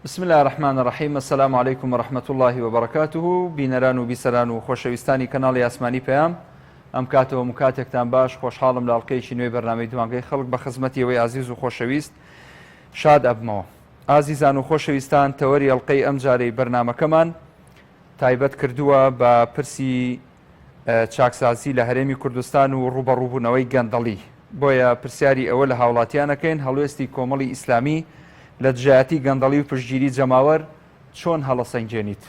بسم الله الرحمن الرحیم. السلام علیکم و رحمة الله و برکاته. بینەران و بیسەران و خۆشەویستانی کەناڵی ئاسمانی پەیام، ئەم کاتەوە کاتێکتان باش، خۆشحاڵم لە ئەڵقەیەکی نوێی بەرنامەی دوانگەی خەڵک بە خزمەتی ئەوەی عزیز و خۆشەویست شاد ئەبمەوە. ئازیزان و خۆشەویستان، تەوەری ئەڵقەی ئەم جارەی بەرنامەکەمان تایبەت کردووە بە پرسی چاکسازی لە هەرێمی کوردستان و ڕوبەڕووبوونەوەی گەندەڵی. بۆیە پرسیاری ئەوە لە هاوڵاتیانەکەین، هەڵوێستی کۆمەڵی ئیسلامی لە دژایەتی گەندەڵی و پشتگیری جەماوەر چۆن هەڵەسەنگێنیت؟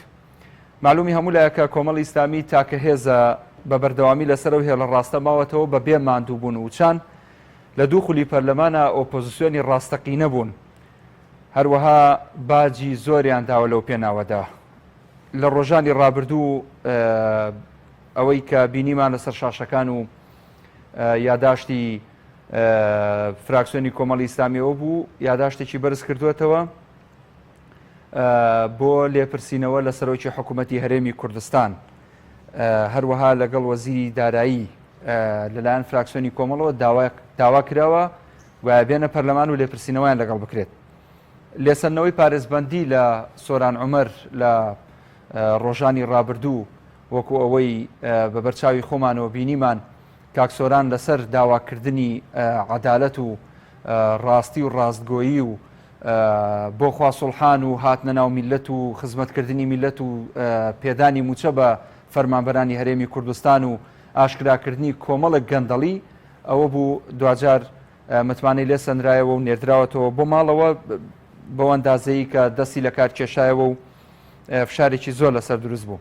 معلومی هەموو لایەکە کۆمەڵی ئیسلامی تاکە هێزە بە بەردەوامی لەسەر و هێڵە ڕاستە ماوەتەوە بە بێ ماندووبوون و چان لە دوو خولی پەرلەمانە ئۆپۆزیسیۆنی ڕاستەقی نەبوون، هەروەها باجی زۆریان داوە لەو پێناوەدا. لە ڕۆژانی ڕابردوو ئەوەی کە بینیمان لەسەر شاشەکان و یاداشتی فراکسیۆنی کۆمەڵی ئیسلامیەوە بوو، یاداشتێکی بەرز کردوێتەوە بۆ لێپرسینەوە لە سەرۆکی حکوومەتی هەرێمی کوردستان، هەروەها لەگەڵ وەزیری دارایی لەلایەن فراکسیۆنی کۆمەڵەوە داوا کراوە و بێنە پەرلەمان و لێپرسینەوەیان لەگەڵ بکرێت. لێسەنەوەی پارێزبەندی لە سۆران عومەر لە ڕۆژانی ڕابردوو وەکو ئەوەی بە بەرچاوی خۆمانەوە بینیمان، کاکسۆران لەسەر داواکردنی عەدالەت و ڕاستی و ڕاستگۆیی و بۆ خوا سوڵحان و هاتنە ناو میلەت و خزمەتکردنی میلەت و پێدانی موچە بە فەرمانبەرانی هەرێمی کوردستان و ئاشکراکردنی کۆمەڵێک گەندەڵی ئەوە بوو دوجار متمانەی لێ سەنرایەوە و نێردراوەتەوە بۆ ماڵەوە بەو ئەندازەیە کە دەستی لە کار کێشایەوە و فشارێکی زۆر لەسەر دروست بوو.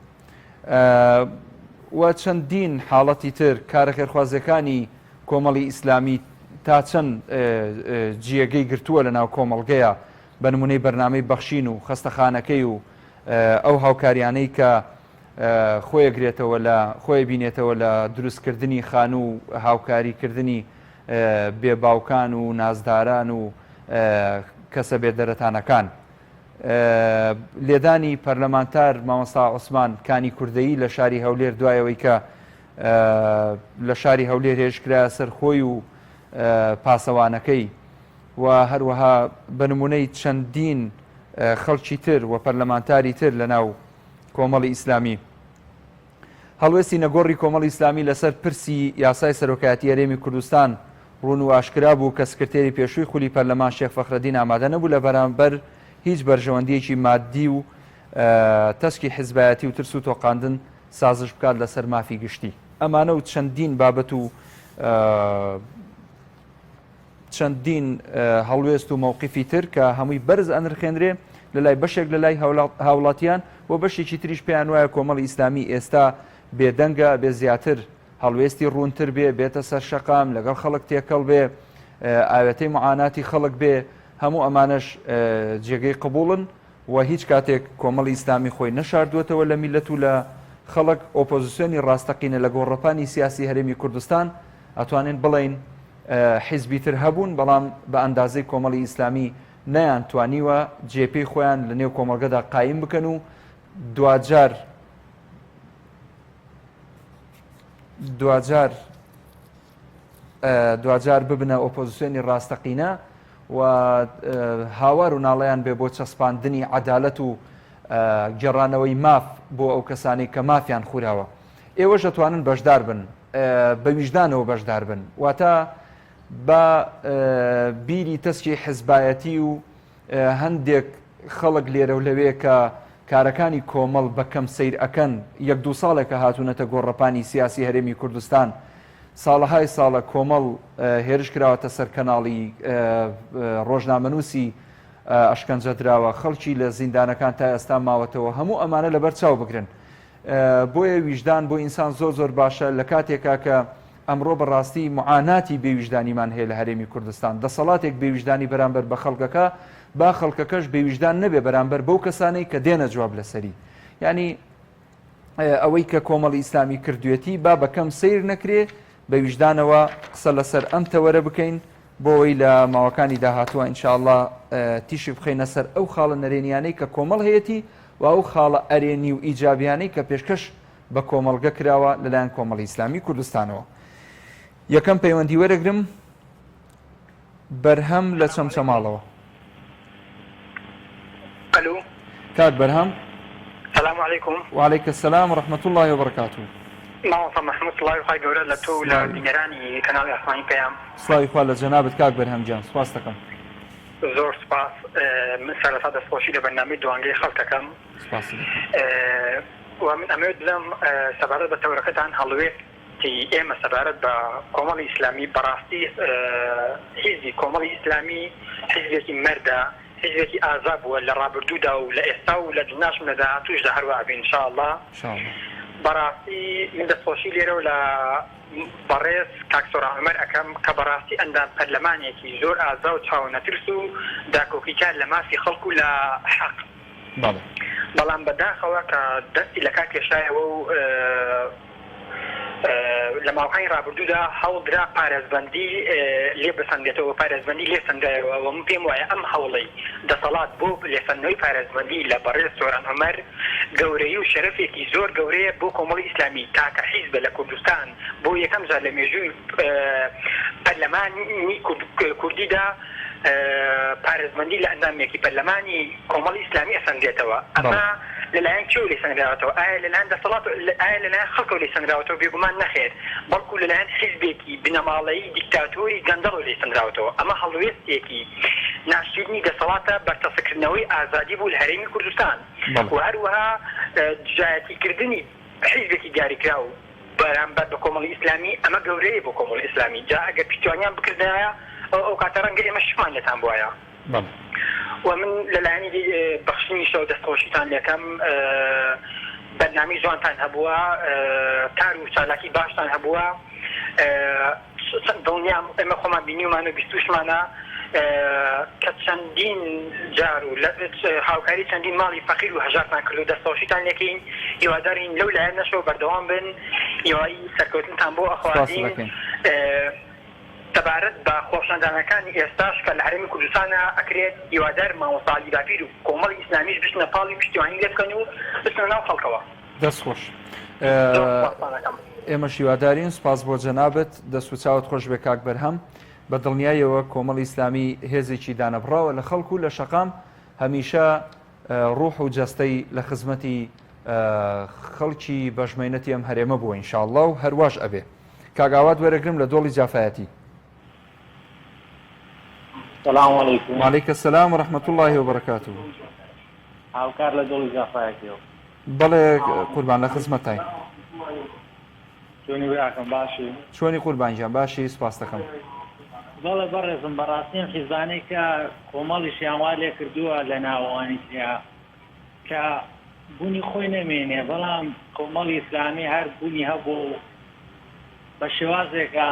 و چەندین حاڵەتی تر کارە خێرخوازیەکانی کۆمەڵی ئیسلامی تا چەند جیەگەی گرتووە لە ناو کۆمەڵگەیە، بە نمونەی بەرنامەی بەخشین و خەستەخانەکەی و ئەو هاوکاریانەی کە خۆی بینێتەوە لە دروستکردنی خان و هاوکاریکردنی بێباوکان و نازداران و کەسە بێدەرەتانەکان. لێدانی پەرلەمانتار مامۆستا عوسمان کانی کوردەیی لە شاری هەولێر دوایەوەی کە لە شاری هەولێر هێشکرا سەرخۆی و پاسەوانەکەی و هەروەها بە نمونەی چەندین خەڵکی تر و پەرلەمانتاری تر لە ناو کۆمەڵی ئیسلامی. هەڵوێستی نەگۆڕی کۆمەڵی ئیسلامی لەسەر پرسی یاسای سەرۆکایەتی هەرێمی کوردستان ڕوون و ئاشکرا بوو کە سکرتێری پێشووی خولی پەرلەمان شێخ فەخرەدین ئامادە نەبوو لە بەرامبەر هیچ بەرژەوەندیەکی مادی و تەسکی حیزبایەتی و ترس و تۆقاندن سازش بکات لەسەر مافی گشتی. ئەمانە و چەندین بابەت و چەندین هەڵوێست و مووقیفی تر کە هەمووی بەرز ئەنرخێنرێ لە لای بەشێک لە لای هاوڵاتیان بۆ بەشێکی تریش پێیان وایە کۆمەڵی ئیسلامی ئێستا بێدەنگە، بێ زیاتر هەڵوێستی ڕوونتر بێ، بێتە سەر شەقام، لەگەڵ خەڵک تێکەڵ بێ، ئاوێتەی معاناتی خەڵک بێ. هەموو ئەمانەش جێگەی قبوڵن و هیچ کاتێک کۆمەڵی ئیسلامی خۆی نەشاردوێتەوە لە میلەت و لە خەڵک. ئۆپۆزیسیۆنی ڕاستەقینە لە گۆڕەپانی سیاسی هەرێمی کوردستان ئەتوانین بڵین حیزبی تر هەبوون، بەڵام بە ئەندازەی کۆمەڵی ئیسلامی نەیان توانیوە جێپەی خۆیان لە نێو کۆمەڵگەدا قایم بکەن و دوجار ببنە ئۆپۆزیسیۆنی ڕاستەقینە و هاوار و ناڵەیان بێ بۆ چەسپاندنی عەدالەت و گێڕانەوەی ماف بۆ ئەو کەسانی کە مافیان خوراوە. ئێوەش دەتوانن بەشدار بن، بە ویژدانەوە بەشدار بن، واتە بە بیری تەسکی حیزبایەتی و هەندێک خەڵک لێرە و لەوێ کە کارەکانی کۆمەڵ بەکەم سیر ئەکەن. 1-2 ساڵێکە هاتوونەتە گۆڕەپانی سیاسی هەرێمی کوردستان، ساڵەهای ساڵە کۆمەڵ هێرش کراوەتە سەر کەناڵی ڕۆژنامەنووسی ئەشکەنجە دراوە، خەڵکی لە زیندانەکان تا ئێستا ماوەتەوە. هەموو ئەمانە لەبەر چاو بگرن. بۆیە ویژدان بۆ ئینسان زۆر باشە لە کاتێکا کە ئەمڕۆ بەڕاستی معاناتی بێویژدانیمان هەیە لە هەرێمی کوردستان. دەسەڵاتێک بێویژدانی بەرامبەر بە خەڵکەکە، با خەڵکەکەش بێویژدان نەبێ بەرامبەر بەو کەسانەی کە دێنە جواب لەسەری. یعنی ئەوەی کە کۆمەڵی ئیسلامی کردوێتی با بەکەم سیر نەکرێ، بە ویژدانەوە قسە لەسەر ئەم تەوەرە بکەین بۆ ئەوەی لە ماوەکانی داهاتووە ئینشاءالله تیشی بخەینە سەر ئەو خاڵە نەرێنیانەی کە کۆمەڵ هەیەی و ئەو خاڵە ئەرێنی و ئیجابیانەی کە پێشکەش بە کۆمەڵگە کراوە لەلایەن کۆمەڵی ئیسلامی کوردستانەوە. یەکەم پەیوەندی وەرەگرم بەرهەم لە چەمچەماڵەوە. الو كاك برهم. السلام عليكم. وعليك السلام ورحمة الله وبركاته. ماوەسا محمود سڵاوی خی گەورە لە تۆ لە بینەرانی کەناڵی ئاسمانی پێیان. سڵاوی خوا لە جەنابەت کاک بەرهەم گیان، سوپاس دەکەم. زۆر سپاس. من سەرەتا دەستخۆشی لە بەرنامەی دوانگەی خەڵکەکەم. سپاس. و من ئەمەوێت بڵێم سەبارەت بە تەورەکەتان هەڵوێت ئێمە سەبارەت بە کۆمەڵی ئیسلامی بەڕاستی حیزبی کۆمەڵی ئیسلامی حیزبێکی مەردە، حیزبێکی ئازا بووە لە ڕابردوودا و لە ئێستا و لە دنیاشم لە داهاتووشدا هەروە ئەبێ ئینشاءالله. بەڕاستی من دەستخۆشی لێرە و لە بەڕێز کاک سۆران عومەر ئەەکەم کە بەڕاستی ئەندام پەرلەمانێکی زۆر ئازا و چاو نەترس و داکۆکیکار لە مافی خەڵکو لە حەق. بەڵام بەداخەوە کە دەستی لە کار کێشایەوە و لە ماوەکانی ڕابردوودا هەوڵدرا پارێزبەندی لێ بسەنگێتەوە، پارێزبەندی لێ سەنگایەوە و من پێم وایە ئەم هەوڵەی دەسەڵات بۆ لێسەندنەوەی پارێزبەندی لە بەڕێز سۆران عومەر گەورەی و شەرەفێکی زۆر گەورەیە بۆ کۆمەڵی ئیسلامی تاکە حیزبە لە کوردستان بۆ یەکەم جار لە مێژووی پەرلەمانی کوردیدا پارێزبەندی لە ئەندامێکی پەرلەمانی کۆمەڵی ئیسلامی ئەسەنگێتەوە. ئەمە لەلایەن کێو لێ سەنگراوەتەوە؟ ئایا لەلایەن دەسەڵات، ئایا لەلایەن خەڵکەوە لێ سەنگراوەتەوە؟ بێگومان نەخێر، بەڵکو لەلایەن حیزبێکی بنەماڵەیی دیکتاتۆری گەندەڵ لێ سەنگراوەتەوە. ئەمە هەڵوێستێکی ناشرینی دەسەڵاتە بەرتەسەکردنەوەی ئازادی بوو لە هەرێمی کوردستان و هەروەها دژایەتیکردنی حیزبێکی دیاریکرا و بەرامبەر بە کۆمەڵی ئیسلامی ئەمە گەورەیە بۆ کۆمەڵی ئیسلامی. جا ئەگەر پیتوانیان بکردایە ئەو کاتە ڕەنگە ئێمە شمان لێتان بوایە. و من لەلایەنی بەخشینی شەو دەستخۆشیتان لەکەم، بەرنامەی جوانتان هەبووە، کار و چالاکی باشتان هەبووە، دڵنیام ئێمە خۆمان بینیومان و بیستوشمانە کە چەندین جار و هاوکاری چەندین ماڵی فەقیر و هەژارتان کرد و دەستخۆشیتان لەکەین. هیوادارین لەو لایەن نەشەوە بەردەوام بن، هیوایی سەرکەوتنتان بۆ ئەخوازیین. سەبارەت بە خۆشەندانەکانی ئێستاش کە لە هەرێمی کوردستانە ئەکرێت هیوادار مامۆستالی باپیر و کۆمەڵی ئیسلامیش بچنە پاڵی پشتیوانی لێ بکەن و بچنە ناو خەڵکەوە. دەستخۆش. ئێمەش هیوادارین. سپاس بۆ جەنابەت، دەست و چاوت خۆش بێ کاک بەرهەم. بە دڵنیایەوە کۆمەڵی ئیسلامی هێزێکی دانەبڕاوە لە خەڵکو و لە شەقام هەمیشە ڕوح و جەستەی لە خزمەتی خەڵکی بەژمێنەتی ئەم هەرێمە بووە ئینشاءالله و هەرواش ئەبێ. کاگاوات وەرەگرم لە دۆڵی جافایەتی. السلام عليكم. وعليك السلام ورحمة الله وبركاته. هاوکار لە دڵی جافایەتیەوە. بەڵێ قوربان لە خزمەتای. چۆنی براکەم باشی؟ چۆنی قوربانجیان باشی، سپاس دەکەم. بەڵێ بەڕێزم بەڕاستیم خیزانەی کە کۆمەڵیشیان وا لێ کردووە لە ناوەوانیشیا کە بوونی خۆی نەمێنێ، بەڵام کۆمەڵی ئیسلامی هەر بوونی هەبوو بە شێوازێکە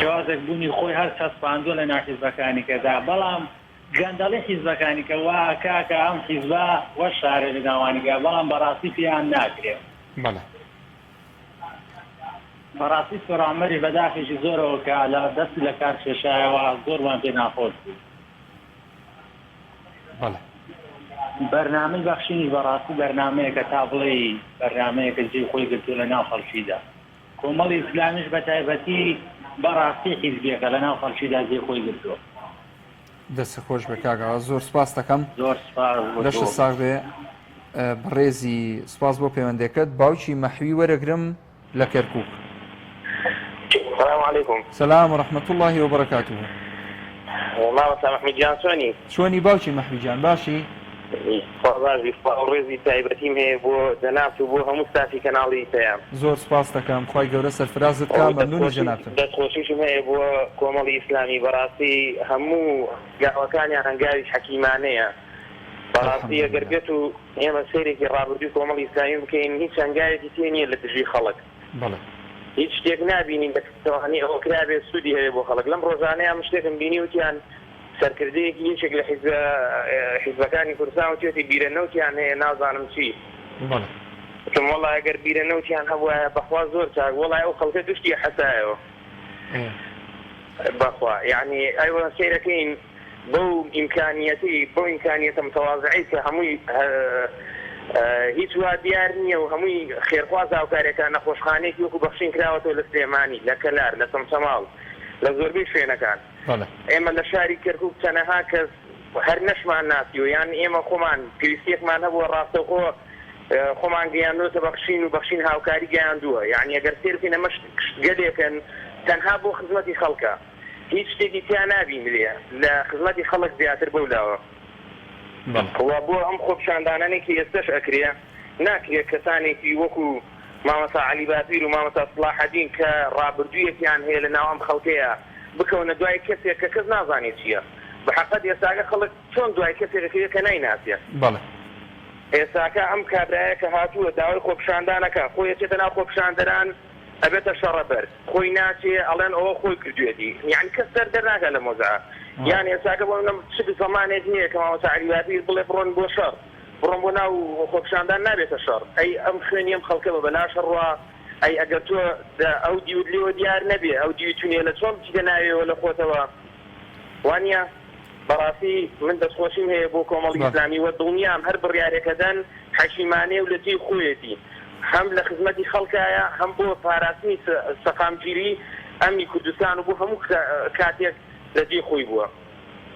شێوازێک بوونی خۆی هەر چەسپاندووە لە ناحیزبەکانی کەدا، بەڵام گەندەڵی حیزبەکانی کە وا کاکە ئەم حیزبە وە شارێ لە ناوانیگە، بەڵام بەڕاستی پێیان ناکرێت. بەڕاستی سۆرامەری بەداخێکی زۆرەوە کە لە دەستی لە کار کێشایەوە زۆرمان پێ ناخۆش بوو. بەرنامەی بەخشینی بەڕاستی بەرنامەیە کە تا بڵێ بەرنامەیەکە جێی خۆی گرتووە لە ناو خەڵکیدا. کۆمەڵی ئیسلامیش بە تایبەتی بەڕاستی حیزبێکە لە ناو خەڵکیدا جێی خۆی گرتووە. دەست خۆش بە کاگەوە، زۆر سپاس دەکەم. زۆر سپاس. لەشە ساغ بێ بڕێزی، سپاس بۆ پەیوەندەکەت. باوکی مەحوی وەرەگرم لە کەرکووک. السلام عليكم. سلام ورحمة الله وبركاته. مامۆستا مەحموودجان چۆنی؟ چۆنی باوکی مەحویجان، باشی؟ باشی. ڕێزی تایبەتیم هەیە بۆ جەنابت و بۆ هەموو ستافی کەناڵی پێیان. زۆر سپاس دەکەم، خوای گەورە سەرفرازت کا. مەمنونی جەنابتم. دەستخۆشیشم هەیە بۆ کۆمەڵی ئیسلامی، بەڕاستی هەموو گاوەکانیان هەنگاویش حەکیمانەیە. بەڕاستی ئەگەر بێت و ئێمە سەیرێکی ڕابردووی کۆمەڵی ئیسلامی بکەین، هیچ هەنگاوێکی تێ نییە لە دژی خەڵک. هیچ شتێک نابینین بەتوانانی ئەوە کرابێت سوودی هەیە بۆ خەڵک. لەم ڕۆژانەیە ئەم شتێکم بینی وتیان سەرکردەیەکی یەکێک لە حیزبەکانی کوردستان وتێتی بیرەنەوتیان هەیە، نازانم چی. وتم وەڵا ئەگەر بیرەنەوتیان هەبووە بەخوا زۆر چاک، وەڵای ئەو خەڵکە دوشتی حەسایەوە بەخوا. یعنی ئەوە سەیرەکەین بەو ئیمکانیەتە متەواضعی کە هەمووی هیچ وا دیار نییە و هەمووی خێرخواز هاوکارێکان نەخۆشخانەیەکی وەکو بەخشین کراوەتەوە لە سلێمانی، لە کەلار، لە سەمسەماڵ، لە زۆربەی شوێنەکان. ئێمە لە شاری کەرکووک چەندەها کەس هەر نەشمان ناسی و یان ئێمە خۆمان پێویستیەکمان هەبووە ڕاستەوخۆ خۆمان گەیاندوتە بەخشین هاوکاری گەیاندووە یعنی ئەگەر سێرکەین ئەمە گەلێکن تەنها بۆ خزمەتی خەڵکە هیچ شتێکی تیا نابینرێ لە خزمەتی خەڵک زیاتر بەولاوە بۆ ئەم خۆپشاندانانێکی ئێستش ئەکرێ ناکرێت کەسانێکی وەکو مامەسا عەلی بابیر و مامەسا سڵاحەدین کە ڕابردوویەکیان هەیە لە ناو ئەم خەڵکەیە بکەونە دوای کەسێک کە کەس نازانێت چییە بەحەقەت ئێستاکە خەڵک چۆن دوای کەسێکەکەوێت کە نایناسیە ئێستاکە ئەم کابرایە کە هاتووە داوای خۆپشاندانەکە خۆی ئەچێتە ناو خۆپشاندەران ئەبێتە شەڕەبەر خۆی ناچێ ئەڵێن ئەوە خۆی کردوێتی یعنی کەس سەر دەرناکە لە مۆزەعە یان ئێستاکە بۆ چ زەمانێک نییە کە مامۆستا عەلی بابیر بڵێ بڕۆن بۆ شەڕ بڕۆن بۆ ناو خۆپشاندان نابێتە شەڕ ئەی ئەم خوێنی ئەم خەڵکە بە بەلا شەڕوا ئەی ئەگەر تۆ ئەو دیوت لێوە دیار نەبێ ئەو دیوتونێ لە چۆن بچیتە ناوێەوە لە خۆتەوە وانە بەڕاستی من دەستخۆشیم هەیە بۆ کۆمەڵی ئیسلامی وە دڵنیام هەر بڕیارێکەدەن حەشیمانێ و لە جێی خۆیەتی هەم لە خزمەتی خەڵکایە هەم بۆ پاراستنی سەقامگیری ئەمنی کوردستان و بۆ هەموو کاتێک لە جێی خۆی بووە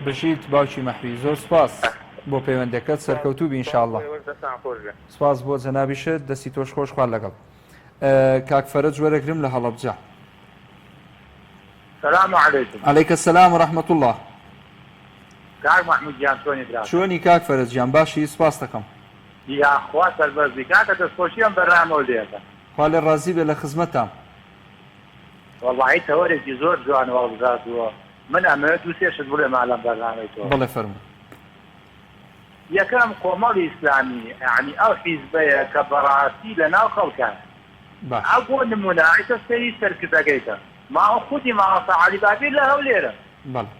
بشیت باوکی مەحوی زۆر سپاس بۆ پەیوەندەکەت سەرکەوتوو بی ئینشاءالله سپاس بۆ جەنابیشت دەستی تۆش خۆش خوار لەگەڵ کاک فەرەج وەرەگرم لە هەڵەبجە السلام عليكم. عليك السلام ورحمة الله. كاك محمود جان شلوني براد؟ شلوني كاك فرز جان باشي سپاس دەکەم. يا اخوات البرزي كاك دەستخۆشیەم بەرنامە ولێتە. خوا لێ ڕازی بێ لە خزمەتام. والله تەوەرێکی زۆر جوان وەڵبژاردووە. من ئەمەوێت دوو سێ شت بڵێم لەم بەرنامەی تۆ. بەڵێ فەرموو. یەکەم کۆمەڵی ئیسلامی یعنی ئەو حیزبەیە کە بەڕاستی لەناو خەڵکان. باش. ئەو بۆ نمونە ئەیتە سەری سەرکردەکەیتە. ماوە خودی مامۆستا عەلی بابیر لە هەولێرە. بەڵێ.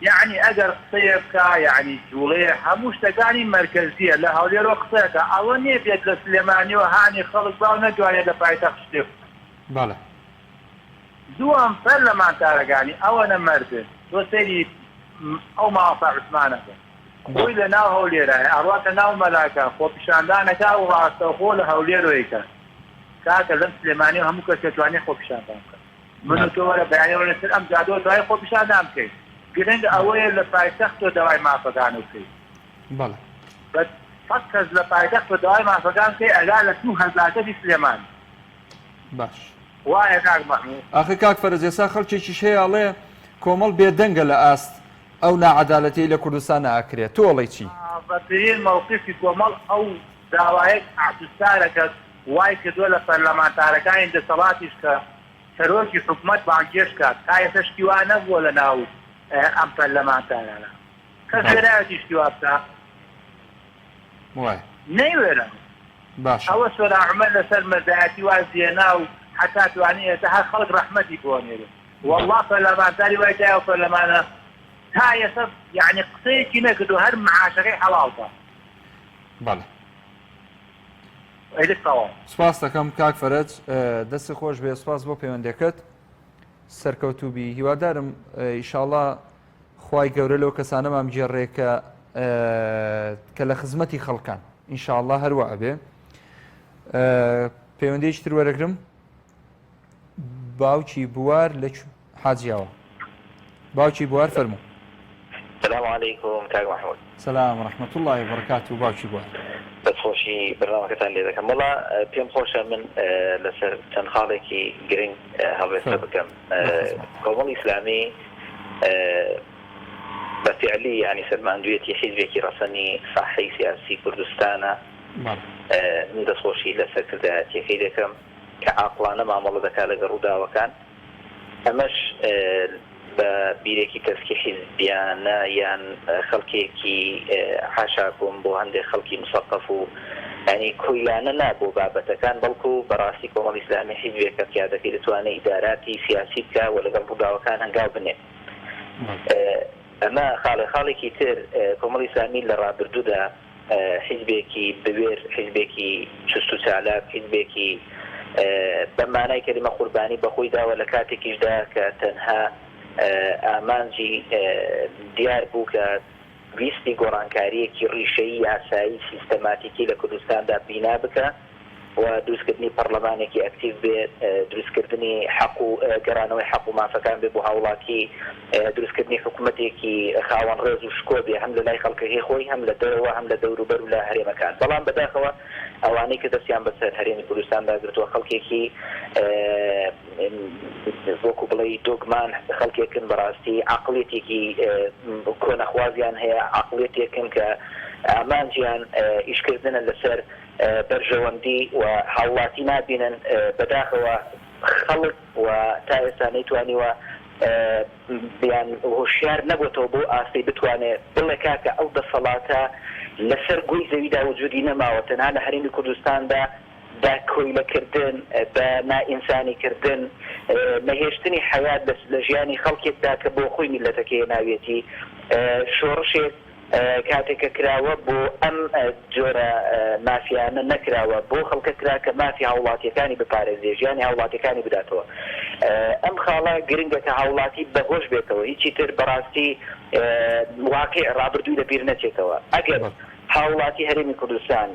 يعني ئەگەر قسەیە بکە یعنی جوڵێ هەموو شتەکانی مەرکەزیە لە هەولێرەوە قسەکە ئەوە نییە بێت لە سلێمانیەوە هانی خەڵک باو نەدوانێت لە پایتەخت شتێ بەڵێ. دووەم پەرلەمانتارەکانی ئەوە نەمەردن تۆ سەیری ئەو مامۆستا عوسمانەکە خۆی لە ناو هەولێرایە ئەڕواتە ناو مەلاکە خۆپیشاندانەکە و ڕاستەوخۆ لە هەولێرۆیەکە کاکە لەم سلێمانیەوە هەموو کەس دەتوانێت خۆپیشاندان بکات من و تۆ وەرە بەیانیەوە لەسەر ئەم جادۆ دوای خۆپیشاندان بکەیت گرنگ ئەوەیە لە پایتەخت تۆ داوای مافەکان بکەیت بەڵێ. بەس فەت کەس لە پایتەخت تۆ داوای مافەکان بکەی ئەگا لە 2000 سلێمان باش. وایە کاک مەحموود ئاخر کاک فەرز ئێستا خەڵکێکیش هەیە ئەڵێ کۆمەڵ بێدەنگە لە ئاست ئەو ناعەدالەتیی لە کوردستان ئاکرێت تۆ ئەڵێی چی؟ بەترین مووقفی کۆمەڵ ئەو داوایەک عەبدولستارەکە وای کردووە لە پەرلەمانتارەکانی دەسەڵاتیش کە سەرۆکی حکومەت بانگێش کات تا ئێستا شتی وا نەبووە لە ناو ئەم پەرلەمانتارانە کەس وێرایەتی شتی وا بکات وای نەیوێرە باش. ئەوە سۆرا عومەر لەسەر مەردایەتی وا زیێنا و حتا توانێت ئێستا هەر خەڵک ڕەحمەتی بۆنێرێ والله پەرلەمانتاری وای تایە و پەرلەمانە تا ئێستا یعنی قسەیەکی نەکردو هەر معاشەکەی حەڵاڵتە. بەڵێ. ئەیدەستەوە سپاس دەکەم کاک فەرەج دەستی خۆش بێ سپاس بۆ پەیوەندەکەت سەرکەوتوو بی هیوادارم ئیشاڵڵا خوای گەورە لەو کەسانەمان بجێڕێ کە لە خزمەتی خەڵکان ئینشاءڵڵا هەروە ئەبێ. پەیوەندەیەکی تر وەرەگرم باوکی بوار لە حاجیاوە باوکی بوار فەرموو. السلام عليكم كاك محمود. سلام ورحمة الله وبركاته باوکی بوار. دەستخۆشی بەرنامەکەتان لێ دەکەم وڵا پێم خۆشە من لەسەر چەند خاڵێکی گرنگ هەڵوێستا بکەم. کۆمەڵی ئیسلامی بەفعلی ینی سەرماندوویەتی حیزبێکی ڕەسەنی ساحەی سیاسی کوردستانە من دەستخۆشی لەسەر کردایەتیەکەی دەکەم کە عاقڵانە مامەڵە دەکات لەگەڵ ڕووداوەکان ئەمەش بە بیرێکی کەسکی حیزبیانە یان خەڵکێکی حاشاکۆم بۆ هەندێک خەڵکی مسەقف و ینی کۆیلانە نابوو بابەتەکان بەڵکو بەڕاستی کۆمەڵی ئیسلامی حیزبێکە پیادەکەی دەتوانێت ئیداراتی سیاسی بکە و لەگەڵ ڕووداوەکان هەنگاو بنێت. ئەمە خاڵێکی تر کۆمەڵی ئیسلامی لە ڕابردوودا حیزبێکی بوێر حیزبێکی چست و چالاک حیزبێکی بەمانای کەلیمە قوربانی بەخۆی داوە لە کاتێکیشدا کە تەنها ئامانجی دیار بوو کە ویستی گۆڕانکاریەکی ڕیشەیی یاسایی سیستەماتیکی لە کوردستاندا بینا بکە و دروستکردنی پەرلەمانێکی ئەکتیڤ بێت دروستکردنی حەق و گەڕانەوەی حەق و مافەکان بێ بۆ هاوڵاتی دروستکردنی حکوومەتێکی خاوەن ڕێز و شکۆ بێ هەم لە لای خەڵکەکەی خۆی هەم لە دەرەوە هەم لە دەوروبەر و لە هەرێمەکان بەڵام بەداخەوە ئەوانەی کە دەستیان بەسەر هەرێمی کوردستاندا گرتووە خەڵکێکی وەکو بڵێ دۆگمان خەڵکێکن بەڕاستی عەقڵێتێکی کۆنەخوازیان هەیە عەقڵێتێکن کە ئامانجیان ئیشکردنە لەسەر بەرژەوەندی و هاوڵاتی نابینن بەداخەوە خەڵک و تا ئێستا نەیتوانیوە بیان هۆشیار نەبووەوە بۆ ئاستی بتوانێت بڵێ کاکە ئەو دەسەڵاتە لەسەر گوی زەویدا وجودی نەماوە تەنها لە هەرێمی کوردستاندا بە کۆیلەکردن بە نائینسانیکردن نەهێشتنی حەیات لە ژیانی خەڵکێکدا کە بۆ خۆی میلەتەکەی ناوێتی شۆڕشێک کاتێکە کراوە بۆ ئەم جۆرە مافیانە نەکراوە بۆ خەڵکە کرا کە مافی هاوڵاتیەکانی بپارێزێ ژیانی هاوڵاتیەکانی بداتەوە ئەم خاڵە گرنگە کە هاوڵاتی بەهۆش بێتەوە هیچی تر بەڕاستی واقع ڕابردووی لەبیر نەچێتەوە ئەگەر هاوڵاتی هەرێمی کوردستان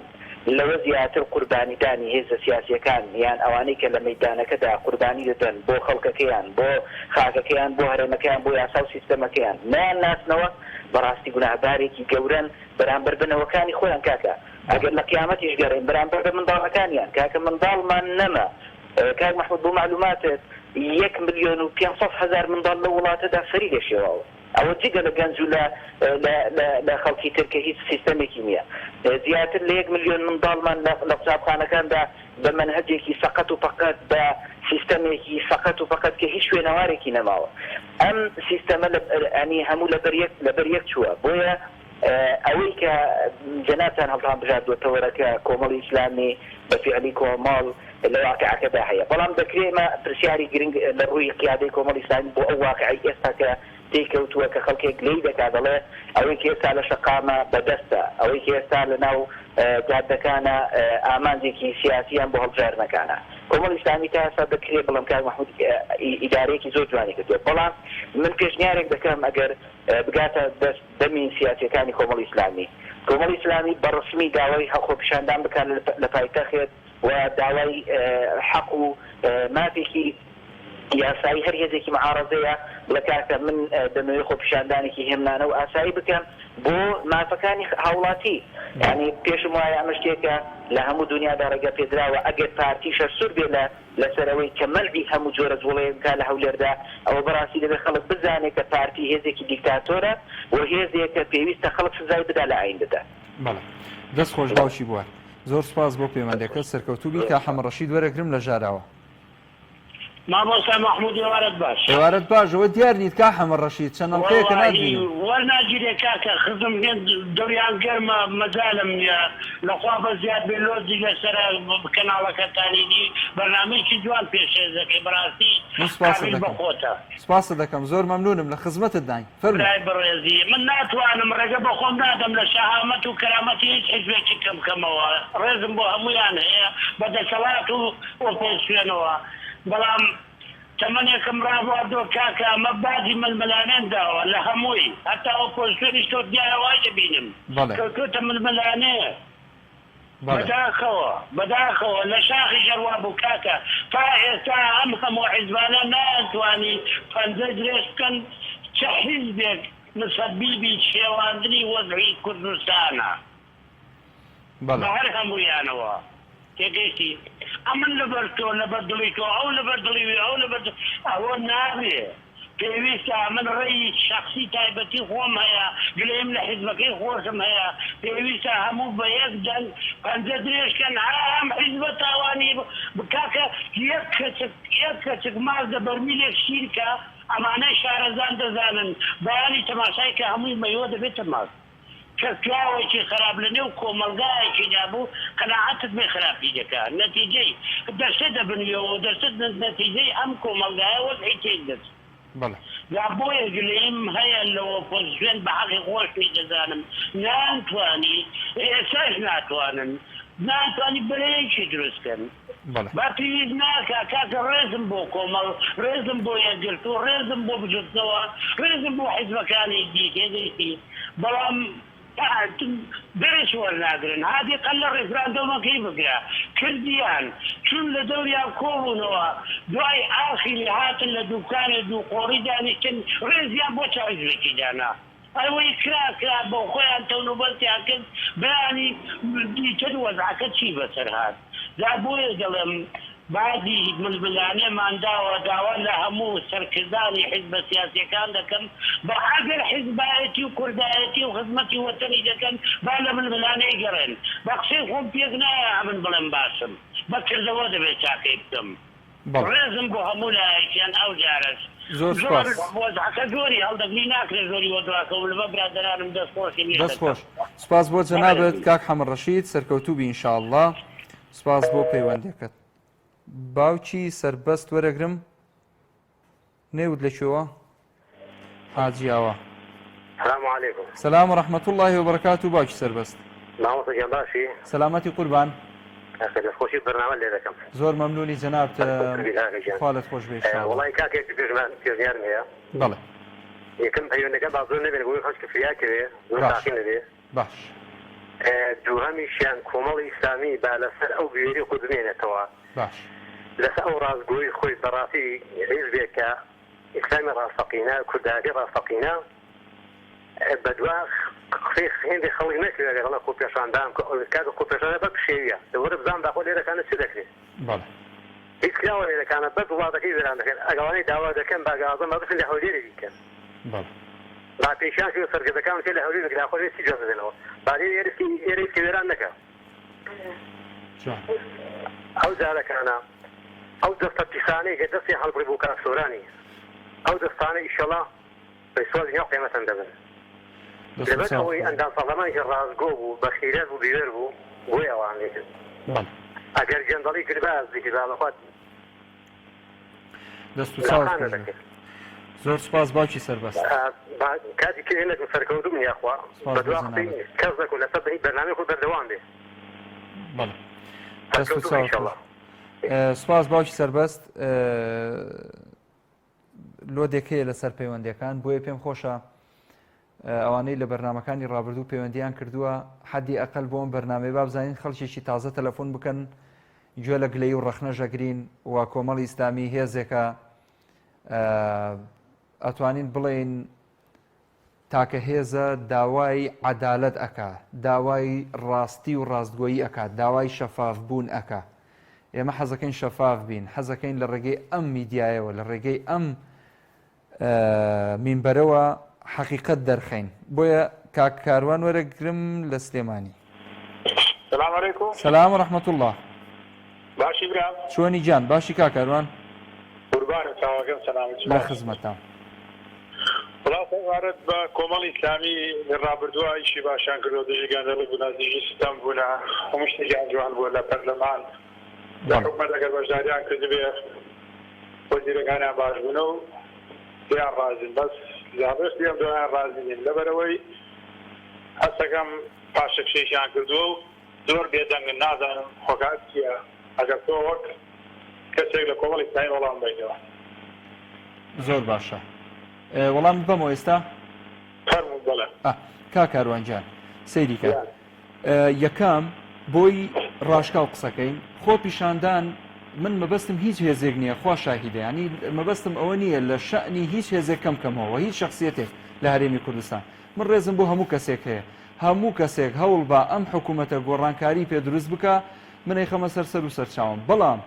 لەوە زیاتر قوربانیدانی هێزە سیاسیەکان یان ئەوانەی کە لە مەیدانەکەدا قوربانی دەدەن بۆ خەڵکەکەیان بۆ خاکەکەیان بۆ هەرێمەکەیان بۆ یاسا و سیستەمەکەیان نیان ناسنەوە بەڕاستی گوناهبارێکی گەورن بەرامبەر بنەوەکانی خۆیان کاکە ئەگەر لە قیامەتیش گەڕێن بەرامبەر بە منداڵەکانیان کاکە منداڵمان نەما کاک مەحموود بۆ معلوماتت 1,500,000 منداڵ لە وڵاتەدا سەری دەشێواوە ئەوە جگە لە گەنج و لە خەڵکی تر کە هیچ سیستەمێکی نییە زیاتر لە 1,000,000 منداڵمان لە قوتابخانەکاندا بە مەنهەجێکی فەقەت و فەقەت بە سیستەمێکی فەقەت و فەقەت کە هیچ شوێنەوارێکی نەماوە ئەم سیستەمە ئەنی هەموو لەبەر یەک چووە بۆیە ئەوەی کە جەنابتان هەڵدان بژاردووەتەوەرەکە کۆمەڵی ئیسلامی بەفیعلی کۆمەڵ لە واقعەکەدا هەیە بەڵام دەکرێمە پرسیاری گرنگ لە ڕووی قیادەی کۆمەڵی ئیسلامی بۆ ئەو واقعی ئێستا کە تێکەوتووە کە خەڵکێک لێی دەکات دەڵێ ئەوەی کە ئێستا لە شەقامە بەدەستە ئەوەی کە ئێستا لە ناو جادەکانە ئامانجێکی سیاسیان بۆ هەڵبژاردنەکانە کۆمەڵی ئیسلامی تا ئێستا دەکرێت بەڵام کاک مەحموود ئیدارەیەکی زۆر جوانی کردووە بەڵام من پێشنیارێک دەکەم ئەگەر بگاتە دەست دەمی سیاسیەکانی کۆمەڵی ئیسلامی کۆمەڵی ئیسلامی بەڕسمی داوای هەڵخۆپیشاندان بکات لە پایتەخت و داوای حەق و مافێکی یاسایی هەر هێزێکی معارەزەیە بڵێ کاکە من دەمەوێت خۆپیشاندانێکی هێمنانە و ئاسایی بکەم بۆ مافەکانی هاوڵاتی یعنی پێشم وایە ئەمە شتێکە لە هەموو دنیادا ڕێگە پێدراوە ئەگەر پارتیشە سوور بێ لەسەرەوەی کە مەلبی هەموو جۆرە جوڵەیەکە لە هەولێردا ئەوە بەڕاستی دەبێت خەڵک بزانێت کە پارتی هێزێکی دیکتاتۆرە و هێزێکە پێویستە خەڵک سزای بدا لە ئایندەدا بەڵێ دەست خۆش باوشی بووە زۆر سپاس بۆ پەیوەندەکە سەرکەوتووبی تا حەمد ڕەشید وەرەگرم لە ژاراوە مامۆستا مەحموود ئێوارەت باش ئێوارەت باش ئەوە دیار نیت کا حەمد ڕەشید چەنەڵقەیەکە نابینی وەرناگیرێ کاکە خزم هێن دەوریان گەرمە مەجالم نییە لەخوا بە زیاد بێ لۆزی لەسەر کەناڵەکەتانینی بەرنامەیەکی جوان پێشێزەکەی بەڕاستی قابل بەخۆتە سپاسە دەکەم زۆر مەمنونم لە خزمەتت داین فەرمووی بەڕێزی من ناتوانم ڕێگە بە خۆم نادەم لە شەهامەت و کەرامەتی هیچ حیزبێکی کەمکەمەوە ڕێزم بۆ هەمویان هەیە بە دەسەڵات و ئۆپۆزیسیۆنەوە بەڵام تەمەنێکم ڕابواردۆ کاکە ئەمە بادی ململانێن داوە لە هەمووی هەتا ئۆپۆزیسیۆنیش تۆ دیارەوای دەبینم کەوتوتە ململانەیە بەداخەوە لە شاخی ژەروا بوو کاکە تا ئێستا ئەم هەموو حیزبانە ناتوانی پەنجە درێژ بکەن چه حیزبێک مسەبیبی شێواندنی وەزعی کوردستانە بە هەر هەموویانەوە تێگەیشتی ئەمن لەبەر تۆ لەبەر دڵی تۆ ئەو لەبەر دڵی ئەو لەبەر ئەوە نابێ پێویستە من ڕێی شخصی تایبەتی خۆم هەیە گلەیم لە حیزبەکەی خۆشم هەیە پێویستە هەموو بە یەک دەنگ پەنجە درێژکەن هەم حیزبە تاوانی بکاکە یەک کەچک ماز لە بەرمیلێک شیرکە ئەمانەی شارەزان دەزانن بەیانی تەماشای کە هەمووی مەیوە دەبێتە ماز کە پیاوێکی خراپ لە نێو کۆمەلگایەکی نابوو قەناعەتت بێ خراپی دەکات نەتیجەی دەرسە دەبنیەوە دەرسە نەتیجەی ئەم کۆمەلگایە وەزعی تێک دەست یا بۆیە گلەیم هەیە لە ئۆپۆزیسیۆن بە حەقی خۆشمی دەزانم ناتوانی ئێستاش ناتوانی بەرەیەکی دروستکەن با پێویست ناکە کاکە ڕێزم بۆ کۆمەڵ ڕێزم بۆ یەکگرتو ڕێزم بۆ بجوستنەوە ڕێزم بۆ حیزبەکانی دیکێدەیتی بەڵام درس وەرناگرن هادی قەل لە ڕێفراندەمەکەی بگرە کردیان چون لە دەوریان کۆبوونەوە دوای ئاخیری هاتن لە دووکانێ دوو قۆڕی دانیشتن ڕێزیان بۆ چاویزێکی دانا ئەوەی کرا بۆ خۆیان تەونوبەستیان کرد بەیانی دیتر وەزعەکە چی بەسەر هات دا بۆیە دەڵێم بعضی ململانێمان داوە داوا لە هەموو سەرکردانی حیزبە سیاسیەکان دەکەن بە ئەگەر حیزبایەتی و کوردایەتی و خزمەتی وەتەنی دەکەن با لە ململانەی گەڕێن بە قسەی خۆم پێک نایە من بڵێم باشم بەکردەوە دەبێت چاکەی بکەم ڕێزم بۆ هەموو لایەکیان ئەو جارەش زۆر وەزعەکە زۆری هەڵدەگری ناکرێت زۆری وەدواکەوە لەبە برادەرانم دەستخۆش سپاس بۆ جەنابەت کاک حەمد ڕەشید سەرکەوتووبی ئینشاءالله سپاس بۆ پەیوەندیەکەت باوکی سەربەست وەرەگرم نێود لەکوێوە حاجیاوە السلام عليكم. سلام ورحمة الله وبركاته باوکی سەربەست مامۆستا گیان باشی سەلامەتی قوربان دەستخۆشی بەرنامە لێ دەکەم زۆر مەمنونی جەناب خاڵت خۆش بێ وڵی کاکێک پێشنیارم هەیە بەڵێ یەکەم پەیوەندەکە با زۆر نەبێت بۆی خەڵک فریاکەوێ زۆر تاقی نەبێ باش دووهەمیشیان کۆمەڵی ئیسلامی با لەسەر ئەو بوێری خۆ بمێنێتەوە باش لەسەر ئەو ڕازگۆی خۆی بەڕاستی حیزبێکە ئیسلامی ڕاستەقینە کورداتی ڕاستەقینە بەدوا هێندی خەڵی نەکرێت لەگەڵە خۆپێشاندان کاکە خۆپێشانە بە پشێویە دەوەرە بزان داخۆ لێرەکانە چ دەکرێت هیچ کراوە لێرەکانە بەس وڵاتەکەی وێران دەکەن ئەگەڵانی داوا دەکەن باگازم بەبسن لە هەولێرێکی بکەن با پێشان شو سەرگەزەکان تێ لە هەولێر بکرا خۆی چی جۆ بدەنەوە بعدين ئێرەی وێران نەکە ئەو جارەکانە ئەو دەستە پیسانەی کە دەستی هەڵبڕی بوو کاکسۆرانی ئەو دەستانە ئیشەڵا بەسوازی ناو قیمەتەن دەبن لەبەر ئەوەی ئەندام سەڵەمانێکی ڕازگۆ بوو بە خیرات بوو بێوێر بوو بۆی ئەوان لێکرد ئەگەر جەندەڵی کرد بازێکی باڵەخوات دەست و چاوت زۆر سپاس باوکی سەربەست کاتی کرێنێک سەرکەوتوو من یاخوا بەدوا قسەی کەس نەکوو لەسەر بەرنامەی خۆ بەردەوام بێ بەڵێ دەست و چاوت سپاس باوکی سەربەست لۆدێکەیە لەسەر پەیوەندیەکان بۆیە پێم خۆشە ئەوانەی لە بەرنامەکانی ڕابردوو پەیوەندیان کردووە حەدی ئەقل بۆ ئەم بەرنامەی با بزانین خەڵکێکی تازە تەلەفۆن بکەن گوێ لە گلەی و ڕەخنە ژەگرین و کۆمەڵی ئیسلامی هێزێکە ئەتوانین بڵێن تاکە هێزە داوای عەدالەت ئەکا داوای ڕاستی و ڕاستگۆیی ئەکا داوای شەفاف بوون ئەکا ئێمە حەزەکەین شەفاف بین حەزەکەین لە ڕێگەی ئەم میدیایەوە لە ڕێگەی ئەم مینبەرەوە حقیقت دەرخەین بۆیە کاک کاروان وەرەگرم لە سلێمانی سلام علیکم سلام ورحمة الله باشی برام چۆنی جان باشی کاک کاروان قوربانە چاوەکەم سەلامت لە خزمەتام وڵاتەوارەت بە کۆمەڵی ئیسلامی ڕابردووە ئیشی باشیان کردو دژی گەندەڵی بوونا دژی ستەم بوونا هەموو شتێکیان جوان بووە لە پەرلەمان لە حکومەت ئەگەر بەشداریان کردبێ وەزیرەکانیان باش بوونە و دیان ڕازین بەس زیاتر دێم دۆیان ڕازی نین لەبەرەوەی هەستەکەم پاشەکشێکیان کردووە و زۆر بێدەنگن نازانم خۆکات چییە ئەگەر تۆ وەک کەسێک لە کۆمەڵی ئیسلامی وەڵام بدەیتەوە زۆر باشە وەڵام بەمەوە ئێستا فەرموو بەڵێ کاک کاروانجان سەیری کە یەکەم بۆی ڕاشکاو قسەکەین خۆ پیشاندان من مەبەستم هیچ هێزێک نییە خوا شاهیدە ینی مەبەستم ئەوە نییە لە شەعنی هیچ هێزێک کەمکەمەوە هیچ شخصیەتێک لە هەرێمی کوردستان من ڕێزم بۆ هەموو کەسێک هەیە هەموو کەسێک هەوڵ بە ئەم حکوومەتە گۆڕانکاری پێ دروست بکە منەی خەمە سەر و سەرچاوم بەڵام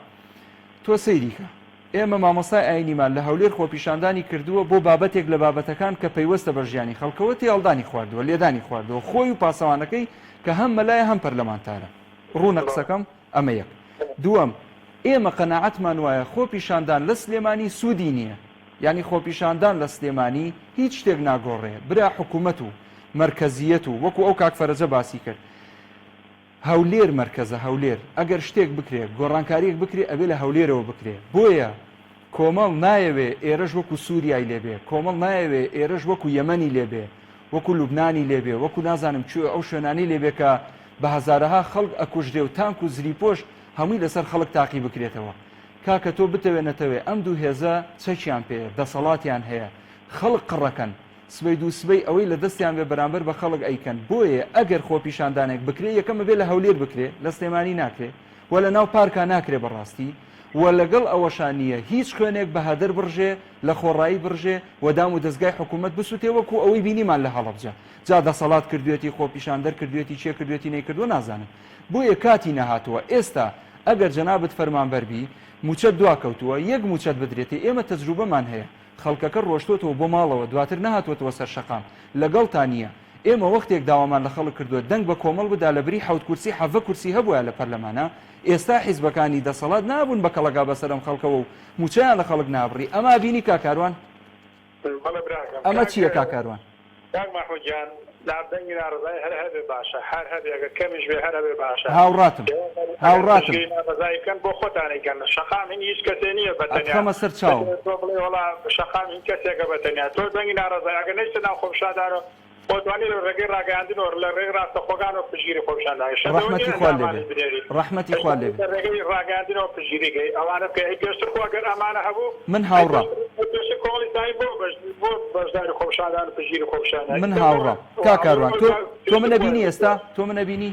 تۆ سەیریکە ئێمە مامۆستای ئاینیمان لە هەولێر خۆپیشاندانی کردووە بۆ بابەتێک لە بابەتەکان کە پەیوەستە بە ژیانی خەڵکەوە تێڵدانی خواردووە لێدانی خواردەوە خۆی و پاسەوانەکەی کە هەم مەلایە هەم پەرلەمانتارە ڕوونە قسەکەم ئەمە یەک دووەم ئێمە قەناعەتمان وایە خۆپیشاندان لە سلێمانی سوودی نییە یعنی خۆپیشاندان لە سلێمانی هیچ شتێک ناگۆڕێ برا حکوومەت و مرکزیەت و وەکو ئەو کاک فەرەجە باسی کرد هەولێر مرکزە هەولێر ئەگەر شتێک بکرێت گۆڕانکاریەک بکرێت ئەبێ لە هەولێرەوە بکرێت بۆیە کۆمەڵ نایەوێ ئێرەش وەکو سووریای لێبێ کۆمەڵ نایەوێ ئێرەش وەکو یەمەنی لێبێ وەکو لوبنانی لێبێ وەکو نازانم چوە ئەو شوێنانی لێبێ کە بە هەزارەها خەڵک ئەکوژدێ و تانک و زریپۆش هەمووی لەسەر خەڵک تاقی بکرێتەوە کاکە تۆ بتەوێنێتەوێ ئەم دوو هێزە چەکیان پێ دەسەڵاتیان هەیە خەڵک قڕەکەن سبەی دوو سبەی ئەوەی لە دەستیان بێ بەرامبەر بە خەڵک ئەیکەن. بۆیە ئەگەر خۆپیشاندانێک بکرێ یەکەمە بێ لە هەولێر بکرێ، لە سلێمانی ناکرێ و لە ناو پارکا ناکرێ بەڕاستی، و لەگەڵ ئەوەشانیە هیچ خوێنێک بەهادر بڕژێ لە خۆڕایی بڕژێ و دام و دەستگای حکوومەت بسووتێ وەکو ئەوەی بینیمان لە هەڵەبجە جا دەسەڵات کردوێتی خۆپیشاندەر کردوێتی چێ کردوێتی نەیکردووە نازانم. بۆیە کاتی نەهاتووە. ئێستا ئەگەر جەنابەت فەرمانبەربی موچەت دواکەوتووە یەک موچەت بدرێتی، ئێمە تەجروبەمان هەیە، خەڵکەکە ڕۆشتۆتەوە بۆ ماڵەوە دواتر نەهاتوەتەوە سەر شەقام لەگەڵتان نییە. ئێمە وەختێک داوامان لە خەڵک کردووە دەنگ بە کۆمەڵ بدا لە بری حەوت کورسی حەڤە کورسی هەبووە لە پەرلەمانە. ئێستا حیزبەکانی دەسەڵات نابوون بە کەڵەگا بەسەرم خەڵکەوە و موچەیان لە خەڵک نابڕی. ئەما بینی کاکاروان؟ ئەمە چییە کاکاروان؟ مەحموودجان دەنگی ناڕزای هەر هەبێ باشە، هەر هەبێ ئەگەر کەمیش بێ هەر هەبێ باشە. هاوڕاتم ناڕزایکەن بۆ خۆتانێکەن. شەقام هیچ کەسێ نییە بەتەنیا ئەمە سەر چاو تۆ بڵێ وەڵا شەقام هیچ کەسێکە بەتەنیا. تۆ دەنگی ناڕزای ئەگەر نەیتە ناو خۆپیشاندانەوە خۆتوانی لە ڕێگەی ڕاگەاندنەوە لە ڕێگەی ڕاستەخۆگانەوە پشگیری خۆپیشاندان ڕەحمەتی خوا لێبێ ڕەحمەتی خوا لێبێ ڕێگەی ڕاگەاندنەوە پشگیریگەی ئەوانە پێی پێشتر خۆ ئەگەر ئەمانە هەبوو من هاوڕا بەشداری خۆپیشاندان و پشگیری خۆپیشاندان من هاوڕا کاکاروان تۆ منە بینی ئێستا تۆ منە بینی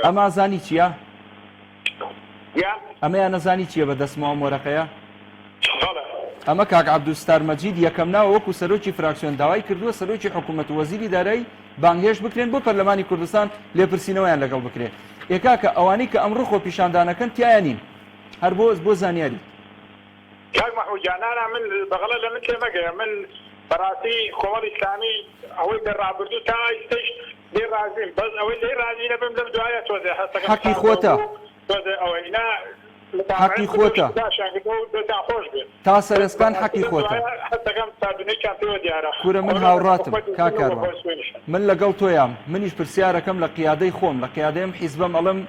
ئەمە زانی چییە؟ ئەمەیان نەزانی چییە بە دەستمەوە مۆرەقەیە؟ ئەمە کاک عەبدولستار مەجید یەکەم ناوە وەکو سەرۆکی فراکسیۆن داوای کردووە سەرۆکی حکوومەت و وەزیری دارایی بانگهێش بکرێن بۆ پەرلەمانی کوردستان لێپرسینەوەیان لەگەڵ بکرێت. ئێکاکە ئەوانەی کە ئەمڕۆ خۆپیشاندانەکەن تیایە نین هەر بۆ زانیاری. کاک مەحموودجانانە من بەغەڵە لە من تێمەگەیە من بەڕاستی کۆمەڵی ئیسلامی ئەوەی دەڕابردوو تا ئیستەش لێ ڕازیم بەس ئەوەی لێ ڕازی نەبم لەم دوایە تۆزێ هەستەکەم حەقی خۆتە تۆزێ ئەوەینا حەقی خۆتە تا سەرسپان حەقی خۆتە. کورە من هاوڕاتم کاکاروان من لەگەڵ تۆیام منیش پرسیارەکەم لە قیادەی خۆم لە قیادەیم حیزبەم ئەڵم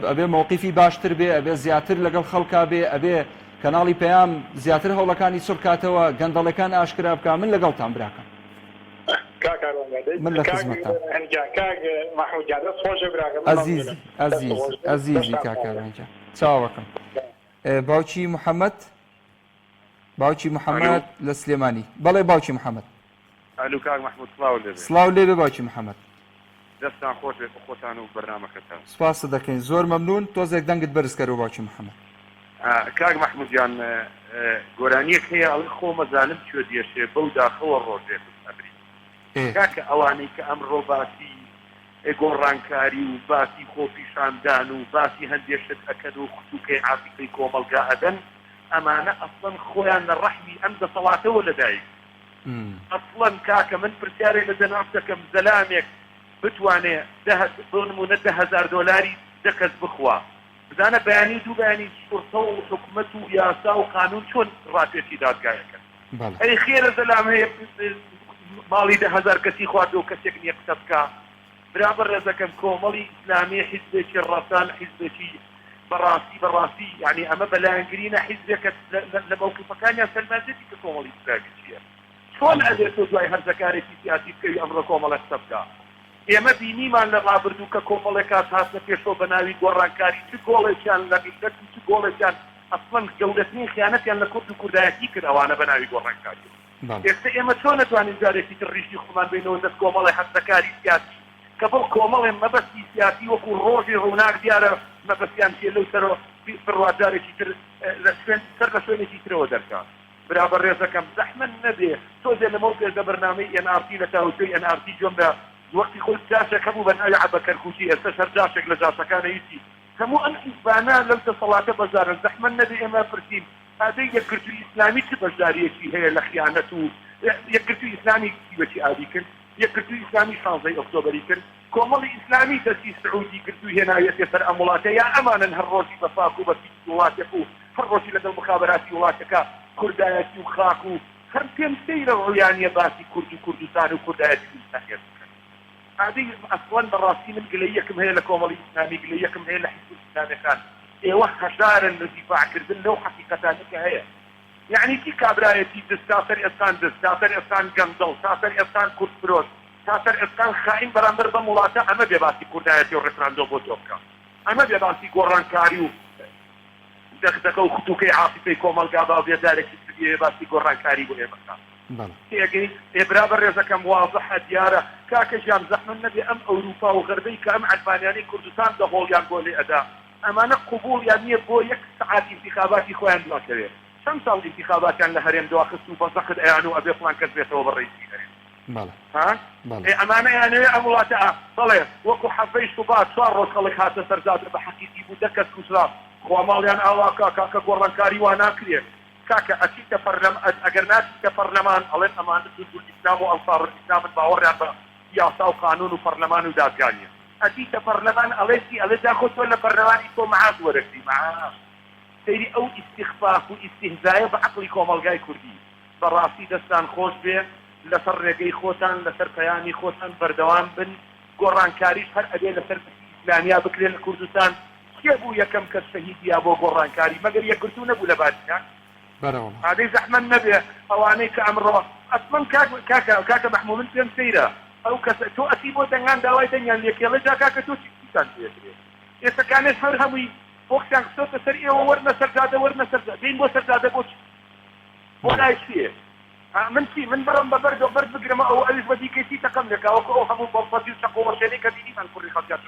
ئەبێ مووقیفی باشتر بێ ئەبێ زیاتر لەگەڵ خەڵکا بێ ئەبێ کەناڵی پەیام زیاتر هەوڵەکانی سوڕکاتەوە گەندەڵەکان ئاشکرا بکە من لەگەڵتان براکەم من لە خزمەتتان ئەزیزی کاکاروانجان چاوەکەم. باوکی محەممەد لە سلێمانی. بەڵێ باوکی محەممەد سڵاو لێبێ باوکی محەممەد دەستان خۆش بێت خۆتان و بەرنامەکەتان سپاس دەکەین زۆر مەمنون تۆزێک دەنگت بەرزکەرەوە باوکی محەممەد. کاک مەحموودجان گۆرانیەک هەیە ئەڵ خۆ مەزانم کوێ دێشێ بەو داخەوە ڕۆژێت ئەبری کاکە ئەوانەی کە ئەمڕۆ باسی گۆڕانکاری و باسی خۆپیشاندان و باسی هەندێک شت ئەکەن و خوتوکەی عاتیقەی کۆمەلگا ئەدەن ئەمانە ئەسڵەن خۆیان لە ڕەحمی ئەم دەسەڵاتەوە لەدایک ئەسڵەن کاکە من پرسیارێک لە جەناب دەکەم زەلامێک بتوانێ نمونە $10,000 دەکەس بخوا بزانە بەیانی دوو بەیانی شورتە و حکوومەت و یاسا و قانون چۆن ڕاپێکی دادگایەکەن ئەی خێرە زەلام هەیە ماڵی 10,000 کەسی خواردەوە کەسێک نییە قسە بکە برابر ڕێزەکەم کۆمەڵی ئیسلامی حیزبێکی ڕەسان حیزبێکی بەڕاستی یعنی ئەمە بەلایەنگرینە حیزبێکە لە موقفەکانیان سەرمازێتی کە کۆمەڵی ئیسلامی چییە چۆن ئەدێت تۆ دوای هەرزەکارێکی سیاسی بکەوی ئەمڕۆ کۆمەڵە قسە بکە ئێمە بینیمان لە ڕابردوو کە کۆمەڵێکات هاتنە پێشەوە بە ناوی گۆڕانکاری چ گۆڵێکیان لە میلەت و چ گۆڵێکیان ئەسڵەن گەورەترین خیانەتیان لە کورد و کوردایەتی کرد ئەوانە بە ناوی گۆڕانکاری ئێستا ئێمە چۆن نەتوانین جارێکی تر ڕیشی خۆمان بینەوە دەست کۆمەڵی هەرزەکاری سیاسی کە بەڵ کۆمەڵێ مەبەستی سیاسی وەکو ڕۆژی ڕووناک دیارە مەبەستیان پێ لەو سەرەوە بڕوادارێکی تر سەر لە شوێنێکی ترەوە دەرکات برابر ڕێزەکەم زەحمەت نەبێ تۆزێ لەمەو پێشە بەرنامەی NRT لە تاوتوی NRT جۆمدا وەختی خۆی جاشێک هەبوو بە ناوی عەبەکەرکوتی ئێستا هەر جاشێک لە جاسەکانە هیچی هەموو ئەم حیزبانە لەم دەسەڵاتە بەزارن زەحمەت نەبێ ئێمە پرسیین ئادەی یەکگرتووی ئیسلامی چ بەشداریەکی هەیە لە خیانەت و یەکگرتووی ئیسلامی کیوەکی عادی کرد یەکگرتووی ئیسلامی 16 ئۆکتۆبەری کرد کۆمەڵی ئیسلامی دەستی سعودی کردووی هێناویەتێ سەر ئەم وڵاتە یا ئەمانن هەر ڕۆژی بە فاک و بە وڵاتێک و هەر ڕۆژی لەگەڵ مخابراتی وڵاتەکە کوردایەتی و خاک و هەر پێم سەیرە ڕویانیە باسی کورد و کوردستان و کوردایەتی کوردستانیەت هذه أصلاً براسي من قليكم هي لكومالي إسلامي قليكم هي لحزب الإسلامي كان إيوه خسارة الدفاع كردن لو حقيقة هي يعني كي كابرايتي دستاتر إسكان دستاتر إسكان جندل دستاتر إسكان كرد بروس دستاتر إسكان خائن برامبر بمولاتا أما بيباسي كردايتي ورفراندو بوتوكا أما بيباسي قران كاريو دخدك وخطوكي عاصفي كومال قابا بيدارك بيباسي قران كاري بوهي مكان تێگەی ئێبرا بە ڕێزەکەم واضحە دیارە کاکەژیان زەحمەت نەبێ ئەم ئەوروپا و غەربەی کە ئەم عەلمانیانەی کوردستان دەهۆڵیان بۆ لێ ئەدا ئەمانە قبوڵیان نییە بۆ 1 سەعات انتخاباتی خۆیان دواتەوێت چەند ساڵ انتخاباتیان لە هەرێم دواخست و بەزەخت ئەیان و ئەبێ فڵان کەس بێتەوە بە ڕێزی هەرێم ئەمانە یانەوێ ئەم وڵاتە بەڵێ وەکو حەفەی سوبات 4 ڕۆژ خەڵک هاتە سەرزادە بە حەقیقی بوو 10 کەس کوژرا خۆماڵیان ئاواکە کاکە گۆڕانکاری وا ناکرێت کاکە ئەچیتە ئەگەر ناچیتە پەرلەمان ئەڵێن ئەمانە حزب الئیسلام و ئەنصار الئیسلامن باوەڕیان بە یاسا و قانون و پەرلەمان و دادگانیە ئەچیتە پەرلەمان ئەڵێسی ئەڵێ جاخۆ تۆ لە پەرلەمانی تۆ مەعاش وەرەگری مەعاش سەیری ئەو ئیستیخفاف و ئیستیهزایە بە عەقڵی کۆمەلگای کوردی بەڕاستی دەستان خۆش بێ لەسەر ڕێگەی خۆتان لەسەر پەیامی خۆتان بەردەوام بن گۆڕانکاریش هەر ئەبێ لەسەر ئیسلامیا بکرێن لە کوردستان کێ بوو یەکەم کەس شەهیدیا بۆ گۆڕانکاری مەگەر یەکگرتوو نەبوو لە بادیان هذه زحمة النبي أوانيك أمره أصلا كاك محمود من فين سيرة أو تو أسيبه تنعان دواي تنعان ليك يلا جا كاك تو تيجان فيه إذا كان يفرهمي وقت عن صوت سريع ورنا سرجادة بين بو سرجادة بوش ولا يشفيه من برم برد بقرم أو ألف بدي كيسي تقم لك أو هم بفضل شقوة شركة ديني من كل خلجات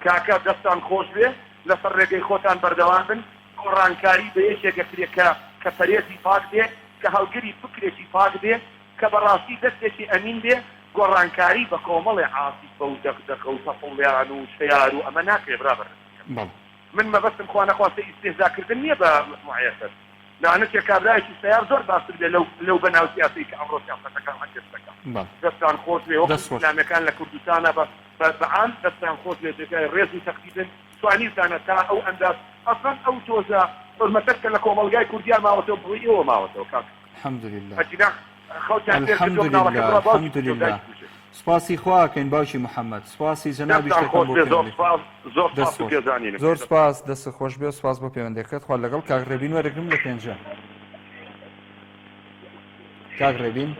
كاك دستان خوش به لفرقي خوتان بردوان بن گۆڕانکاری بە یەکێکە کە پەرێزی پاک بێ کە هەڵگری فکرێکی پاک بێ کە بەڕاستی دەستێکی ئەمین بێ گۆڕانکاری بە کۆمەڵی عاسیفە و دەقدەقە و تەفڵیان و شیار و ئەمە ناکرێ برابر من مەبەستم خوا نەخواستە ئیستێزاکردن نییە بە مجموعەکە لەوانەیە کابرایەکی سیار زۆر باشتر بێ لەو بەناو سیاسی کە ئەمڕۆ سیاسەتەکان هەنجستەکە دەستان خۆش بێ وەکو ئیسلامیەکان لە کوردستانە بەعام دەستان خۆش بێ ڕێزی تەقدیدن توانیزانە تا ئەو ئەنداز أصلاً أو توزع المسكن لكم الجاي كرديا ما وتبغيه وما وتوكاك الحمد لله الحمد لله سپاسی خواکەین باوکی محەممەد سپاسی جەنابی زۆر سپاس دەست خۆش بێ سپاس بۆ پەیوەندەکەت خوا لەگەڵ کاکڕێبین وەرەگرم لە پێنجە کاکڕێبین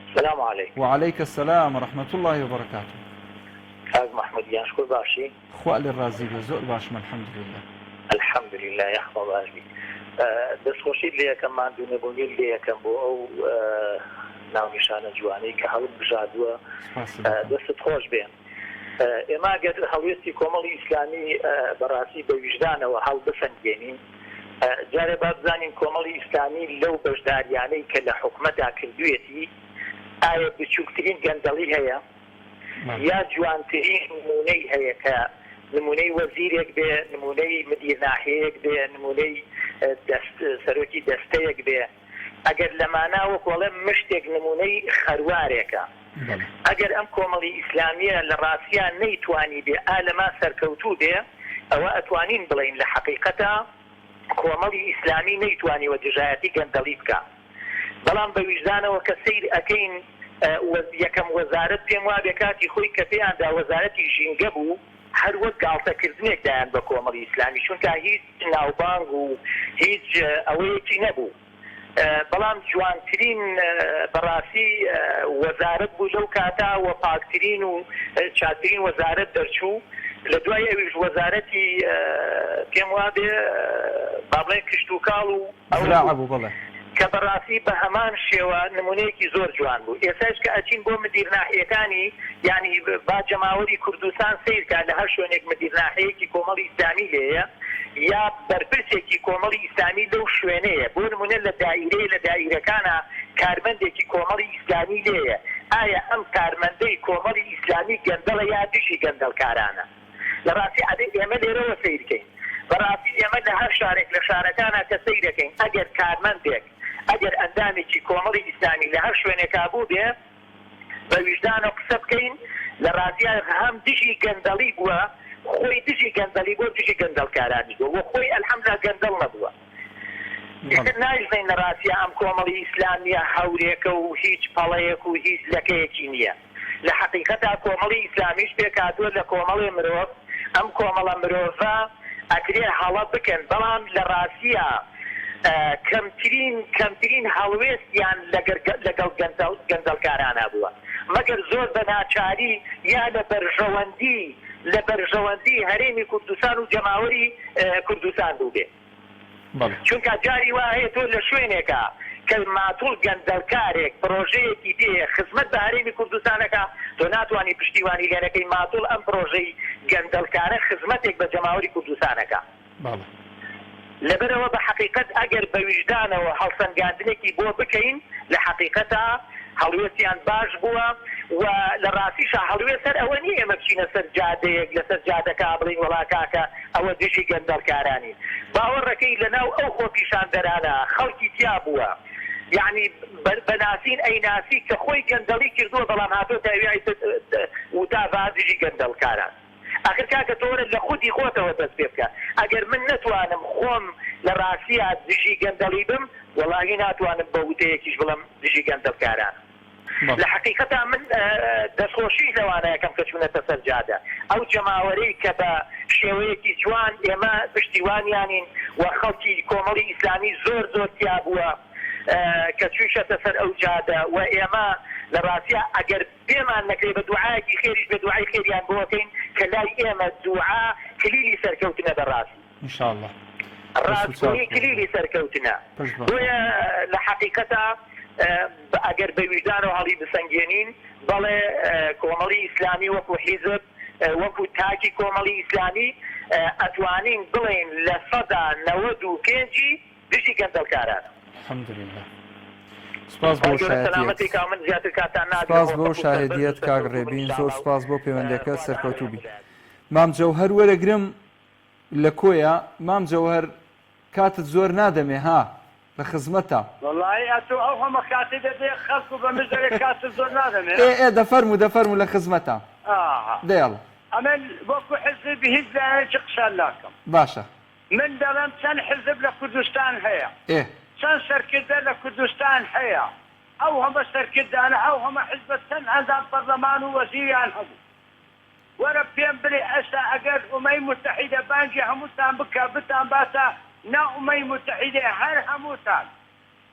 السلام عليكم وعليك السلام ورحمة الله وبركاته كاك محمود ياشكر باشي خوا للرازي زۆر باشم الحمد لله الحمد لله يحفظ أجلي دەستخۆشی لێ یەکەممان دوونەبوونی لێ یەکەم بۆ ئەو ناونیشانە جوانەی کە هەڵ بژادووە دەستت خۆش بێن ئێمە گەر هەڵوێستی کۆمەڵی ئیسلامی بەڕاستی بە ویژدانەوە هەڵ بسەنگێنین جارێ با بزانین کۆمەڵی ئیسلامی لەو بەشداریانەی کە لە حکومەتدا کردوێتی ئایا بچووکترین گەندەڵی هەیە یا جوانترین نمونەی هەیە کە نمونەی وەزیرێک بێ نمونەی مدیر ناحەیەک بێ نمونەی سەرۆکی دەستەیەک بێ ئەگەر لەمانە وەکوڵێ مشتێک نمونەی خەروارێکە ئەگەر ئەم کۆمەڵی ئیسلامیە لە ڕاستیان نەیتوانی بێ ئالەما سەرکەوتوو بێ ئەوە ئەتوانین بڵین لە حەقیقەتە کۆمەڵی ئیسلامی نەیتوانی وەدژایەتی گەندەڵی بکە بەڵام بە ویژدانەوە کە سەیر ئەەکەین یەکەم وەزارەت پێم وا بێ کاتی خۆی کە پێیاندا وەزارەتی ژینگە بوو هەر وەک گاڵتەکردنێک دایان بە کۆمەڵی ئیسلامی چونکە هیچ ناوبانگ و هیچ ئەوەیەکی نەبوو بەڵام جوانترین بەڕاستی وەزارەت بوو لەو کاتا و پاکترین و چاکترین وەزارەت دەرچوو لە دوای ئەویش وەزارەتی پێم وا بێ با بڵێن کشت و کاڵ و ئەو کە بەڕاستی بە هەمان شێوە نمونەیەکی زۆر جوان بوو ئێستاش کە ئەچین بۆ مدیر ناحیەکانی یعنی با جەماوەری کوردستان سیرکە لە هەر شوێنێک مدیر ناحەیەکی کۆمەڵی ئیسلامی لێیە یا بەرپرسێکی کۆمەڵی ئیسلامی لەو شوێنەیە بۆ نمونە لە دائیرەیە لە دائیرەکانە کارمەندێکی کۆمەڵی ئیسلامی لێیە ئایا ئەم کارمەندەی کۆمەڵی ئیسلامی گەندەڵە یا دشی گەندەڵکارانە لە ڕاستی عەدەی ئێمە لێرەوە سیرکەین بەڕاستی ئێمە لە هەر شارێک لە شارەکانە کە سیرەکەین ئەگەر کارمەندێک ئەگەر ئەندامێکی کۆمەڵی ئیسلامی لە هەر شوێنێکا بوو بێ بە ویژدانە قسە بکەین لە ڕاستیە هەم دژی گەندەڵی بووە خۆی دژی گەندەڵی بۆ دژی گەندەڵکارانی بووە وە خۆی ئەلحەمدوللا گەندەڵ نەبووە نایژنین لە ڕاستیە ئەم کۆمەڵی ئیسلامیە هەورێکە و هیچ پەڵەیەک و هیچ لەکەیەکی نییە لە حەقیقەتا کۆمەڵی ئیسلامیش پێکاتوە لە کۆمەڵی مرۆڤ ئەم کۆمەڵە مرۆڤە ئەکرێ هەڵە بکەن بەڵام لە ڕاستیە کەمترین هەڵوێستیان لەگەڵ گەندەڵکارانە بووە مەگەر زۆر بە ناچاری یا لە بەرژەوەندی هەرێمی کوردستان و جەماوەری کوردستان بوو بێ چونکە جاری وا هەیە تۆ لە شوێنێکە کە ماتوڵ گەندەلکارێک پرۆژەیەکی دێ خزمەت بە هەرێمی کوردستانەکە تۆ ناتوانانی پشتیوانی لێنەکەی ماتوڵ ئەم پرۆژەی گەندەلکارە خزمەتێک بە جەماوەری کوردستانەکە لەبەرەوە بە حقیقت ئەگەر بە ویژدانەوە هەڵسەنگاندنێکی بۆ بکەین لە حقیقەتە هەڵوێستیان باش بووە و لە ڕاستیشە هەڵوێست سەر ئەوە نیە ئێمە بچینە سەر جادەیەک لەسەر جادەکە بڵین وڵا کاکە ئەوە دژی گەندەلکارانی باوەڕەکەی لەناو ئەو خۆپیشاندەرانە خەڵکی تیا بووە یعنی بەناسین ئەیناسی کە خۆی گەندەڵی کردووە بەڵام هاتۆ تاویای وتاڤا دژی گەندەلکاران ئاخر کاکە تۆرە لە خودی خۆتەوە دەست پێ بکە ئەگەر من نتوانم خۆم لە ڕاستیە دژی گەندەڵی بم وەڵاهی ناتوانم بە وتەیەکیش بڵم دژی گەندەلکاران لە حقیقەتا من دەستخۆشی لەوانەیەکەم کە چوونەتە سەر جادە ئەو جەماوەرەی کە بە شێوەیەکی جوان ئێمە پشتیوانیانین و خەڵکی کۆمەڵی ئیسلامی زۆر زۆر تیا بووە کە چویشەتە سەر ئەو جادە و ئێمە لە ڕاستیە ئەگەر پێمان نەکرێ بە دوعایەکی خێریش بە دوعای خێریان بۆکەین کە لای ئێمە دوعا کلیلی سەرکەوتنە بەڕاستی ئینشاءالله ڕاستگۆیی کلیلی سەرکەوتنە بۆیە لە حقیقەتە ئەگەر بە ویژدانەوە هەڵی بسەنگێنین بەڵێ کۆمەڵی ئیسلامی وەکو حیزب وەکو تاکی کۆمەڵی ئیسلامی ئەتوانین بڵێن لە سەدا 95 دژی گەندەلکاران الحەمدولله سپاس بۆ شایەتیت سپاس بۆ شاهدیت کاک ڕێبین زۆر سپاس بۆ پەیوەندەکە سەرکەوتوو بی مام جەوهەر وەرەگرم لە کۆیە مام جەوهەر کاتت زۆر نادەمێ ها لە خزمەتە وەڵی ئەتۆ ئەو هەمە کاتی دەبێ خەڵک و بە مژدەرێک کاتت زۆر نادەمێ دەفەرمو لە خزمەتە دێڵ ئەمن وەکو حزبی هیچ لایەنێکی قسان ناکەم باشە من دەڵێم چەند حزب لە کوردستان هەیە چەند سەرکردە لە کوردستان هەیە ئەو هەمە سەرکردانە ئەو هەمە حزبە چەند ئەندام پەرلەمان و وەزیریان هەبوو وەرە پێم بڵێ ئێستا ئەگەر ئومەی متحیدە بانگی هەمووتان بکە بتان باتە نا ئومەی متحیدە هەر هەمووتان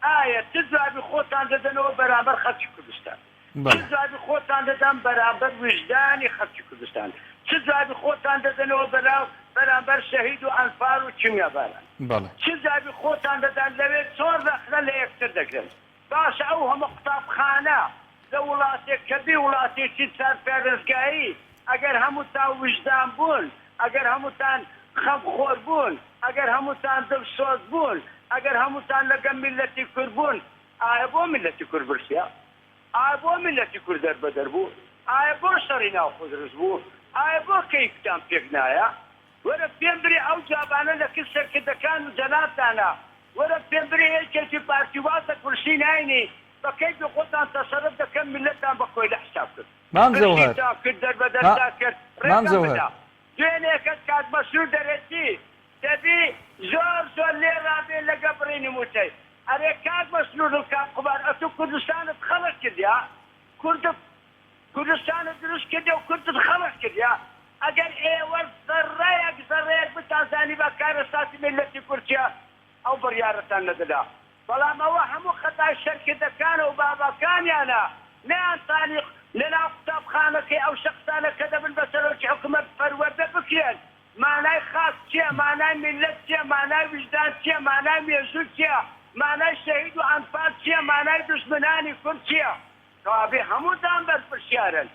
ئایا چ جوابی خۆتان دەدەنەوە بەرامبەر خەڵکی کوردستان چ جوابی خۆتان دەدەن بەرامبەر وجدانی خەڵکی کوردستان چ جوابی خۆتان دەدەنەوە بەرامبەر شەهید و ئەنفار و چنگەباران چ جوابی خۆتان دەدەن لەوێ چۆن رەخنە لە یەکتر دەگرن باشە ئەو هەموو قوتابخانە لە وڵاتێک کە بێ وڵاتێکی چار پارێزگایی ئەگەر هەمووتان وجدان بوون ئەگەر هەمووتان خەمخۆر بوون ئەگەر هەمووتان دڵسۆز بوون ئەگەر هەمووتان لەگەڵ میلەتی کورد بوون ئایا بۆ میلەتی کورد برسیا ئایا بۆ میلەتی کورد دەربەدەر بوو ئایا بۆ شەڕی ناو خودرس بوو ئایا بۆ کەیفتان پێک نایە وەرە پێم بری ئەو جوابانە لە کەس سەرکردەکان و جەنابتانە وەرە پێم بری هێچێکی پارتیوازە کورسی ناینی بەکەی بە خۆتان تەسەرف دەکەن میلەتان بە خۆی لە حساب کرد مام جەوهەر کرد دەربەدەردا کرد مام جەوهەر دوێنێکت کات مەسرور دەرێتی دەبی زۆر لێ ڕابێ لەگە بڕینی موتەی ئەرێ کات مەسرور کات قوبار ئەتو کوردستانت خەڵق کردیا کوردستانت دروست کردیا و کوردت خەڵق کردیا ئەگەر ئێوە زەڕەیەک بتانزانی بە کارەساتی میلەتی کورتیا ئەو بڕیارەتان نەدەدا بەڵام ئەوە هەموو خەتای شەرکردەکانە و بابەکانیانە نەیانتانی لەناو قوتابخانەکەی ئەو شەخسانە کە دەبن بەسەرۆکی حکومەت پەروەردە بکرێن مانای خاص چییە مانای میلەت چییە مانای وجدان چییە مانای مێژوو چییە مانای شەهید و ئەنفار چییە مانای دوژمنانی کورد چییە کەوابێ هەمووتان بەرپرسیارن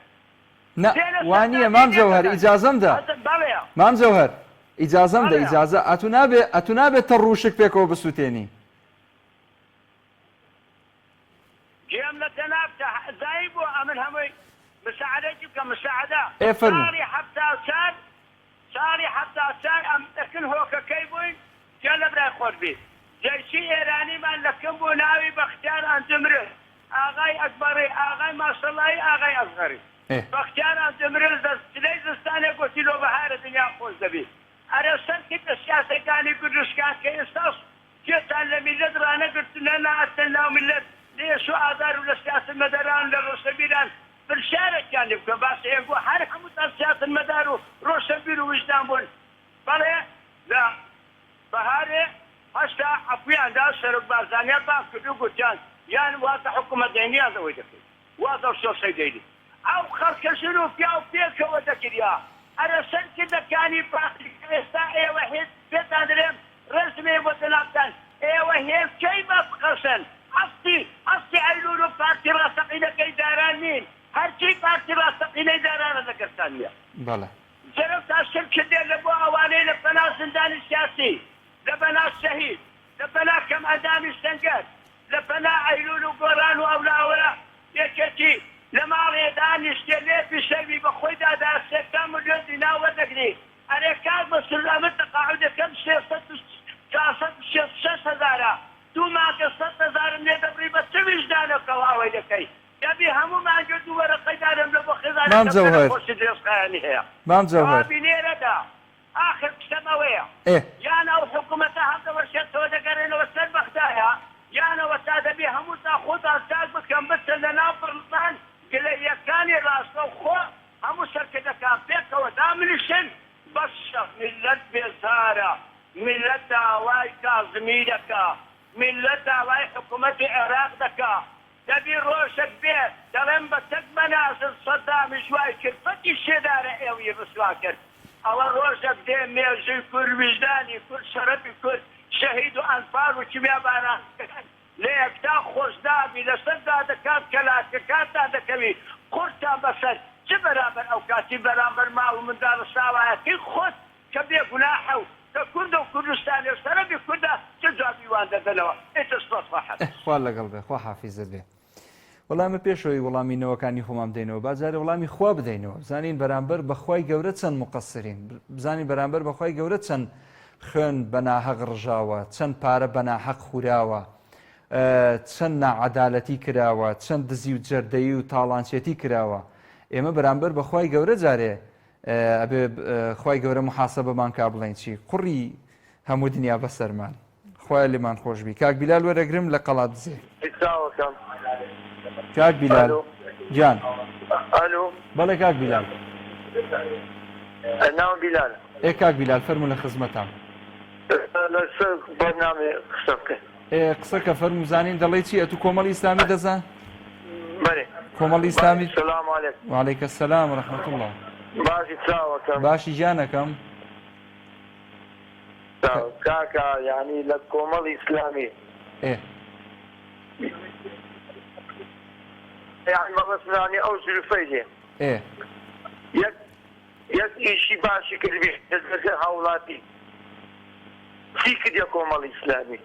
وانییە مام جەوهەر ئیجازەم دا مام جەوهەر ئیجازەم دا ئیجازە ئەتو نابێت تە ڕووشک پێکەوە بسووتێنی جێم لە تەنابتە زایی بۆ ئەمن هەمووی مساعدەیەکی بکە مساعدە ساڵی حەفتا سال ئەم دەکن هۆکەکەی بووین جا لە برای خۆت بیت جەیشی ئێرانیمان لەکەم بۆ ناوی بەختیار ئەندمرد ئاغای ئەکبەری ئاغای ماشەڵایی ئاغای ئەزغەری بەختیار ئەندمرد دەستلەی زستانێک گوتی لۆ بەهارە دنیا خۆش دەبێت ئەرێ سەرکرد لە سیاسەکانی کوردستان کە ئێستاش جێتان لە میلەت ڕانەگرتنە نەهاتن ناو میلەت لێش و ئازار و لە سیاسەتمەدەران لە ڕۆشنبیران برشارێکیان لێ بکەن باشە ئێگۆ هەر هەمووتان سیاسەتمەدار و ڕۆشنبیر و وجدان بوون بەڵێ لە بەهارێ هەشتا ئەپویاندا سەرۆک بارزانیان باس کردو گوتیان یان واتە حکومەت دەینیان ئەوەی دەکرد واتە شۆسەی دەیدی ئەو خەڵکەشن و پیا و پێکەوە دەکریا ئەرە سەرکردەکانی باقی ئێستا ئێوە هێز پێتان دەرێم ڕسمێ بۆ تەنابتان ئێوە هێزکەی بەس قەسەن ئەستی ئەیلول و پارتی ڕاستەقینەکەی داران نین هەرچی پارتی ڕاستەقینەی دارانە دەگەستان نیە بەڵێ جەرەو تا شر کردێ لە بۆ ئەوانەی لە پەنا زندانی سیاسی لە بەنا شەهید لە پەنا کەم ئەندامی سەنگەر لە پەنا ئەیلول و گۆران و ئەولاوەرە یەکێکی لە ماڵێ دانیشتێ لێپی شەوی بە خۆی دادا 3 ملیۆن دینار وەردەگری ئەرێ کار بەسل ئەمە تەقاعودەکەم 600,000 دوو ماکە 100,000 لێ دەبڕی بە چ ویژدانەکەەوە ئەوەی دەکەی دەبی هەموو مانگە دوو وەرەقەیدارم لە بۆ خێزانخۆشی درێژخایانی هەیە بینێرەدا آخر قسەم ئەوەیە یان ئەو حکوومەتە هەڵدەوەشێتەوە دەگەڕێنەوە سەر بەختایە یانەوە تا دەبێ هەموو تا خۆتان ساز بکەم بچن لە ناو پڕستان گلەیەکانی ڕاستە و خۆ هەموو سەرکردەکان پێکەوە دامنیشن بەشە میلەت بێزارە میلەت داوای کازمی دەکا میلەت داوای حکوومەتی عێراق دەکا دەبی ڕۆژێک بێ دەڵێن بە تەک بەناسن سەدامی ژوای کرد بەتی شێدارە ئێوی ڕسوا کرد ئەوە ڕۆژێک دێ مێژوی کورد ویژدانی کورد شەرەفی کورد شەهید و ئەنفار و کیمیاباران لە یەکتا خۆشدابی لەسەردا دەکات کەلاکەکانتا دەکەوی قورتان بەسەر چ بەرامبەر ئەو کاتی بەرامبەر ماڵ و منداڵ ساوایەتی خۆت کە بێ گوناحە و کە کوردە و کوردستانی و سەرەفی کوردە چ جوابی وان دەدەنەوە ئێتەسپۆت ڕاحەت خوا لەگەڵ بێ خوا حافیزت بێ وەڵامە پێشەوەی وەڵامی نەوەکانی خۆمان بدەینەوە بازارە وەڵامی خوا بدەینەوە بزانین بەرامبەر بەخوای گەورە چەند مقەسرین بزانین بەرامبەر بەخوای گەورە چەند خوێن بەناحەق ڕژاوە چەند پارە بەناحەق خوراوە چەند ناعەدالەتی کراوە چەند دزی و جەردەیی و تاڵانچێتی کراوە ئێمە بەرامبەر بەخوای گەورە جارێ ئەبێ خوای گەورە محاسەبەمان کا بڵێن چی قوڕی هەموو دنیا بەسەرمان خوای لێمان خۆشبی کاک بیلال وەرەگرم لە قەڵات دزێ کاک بیلال جان بەڵێ کاک بیلال ناو بیلال کاک بیلال فەرموو لە خزمەتام لەسەر بەرنامێ قسە بکەین قسە کە فەرموو زانین دەڵێ چی ئەتوو کۆمەڵی ئیسلامی دەزان بەێ کۆمەڵی ئیسلامی سلام علیکم وعلیکم السلام ورحمة الله باشی چاوەکەم باشی جانەکەم کاکە یعنی لە کۆمەڵی ئیسلامی يعني ما بس يعني اوصل فيدي يك شيء باشي كذي بيحتاج هولاتي في كذا كوم الاسلامي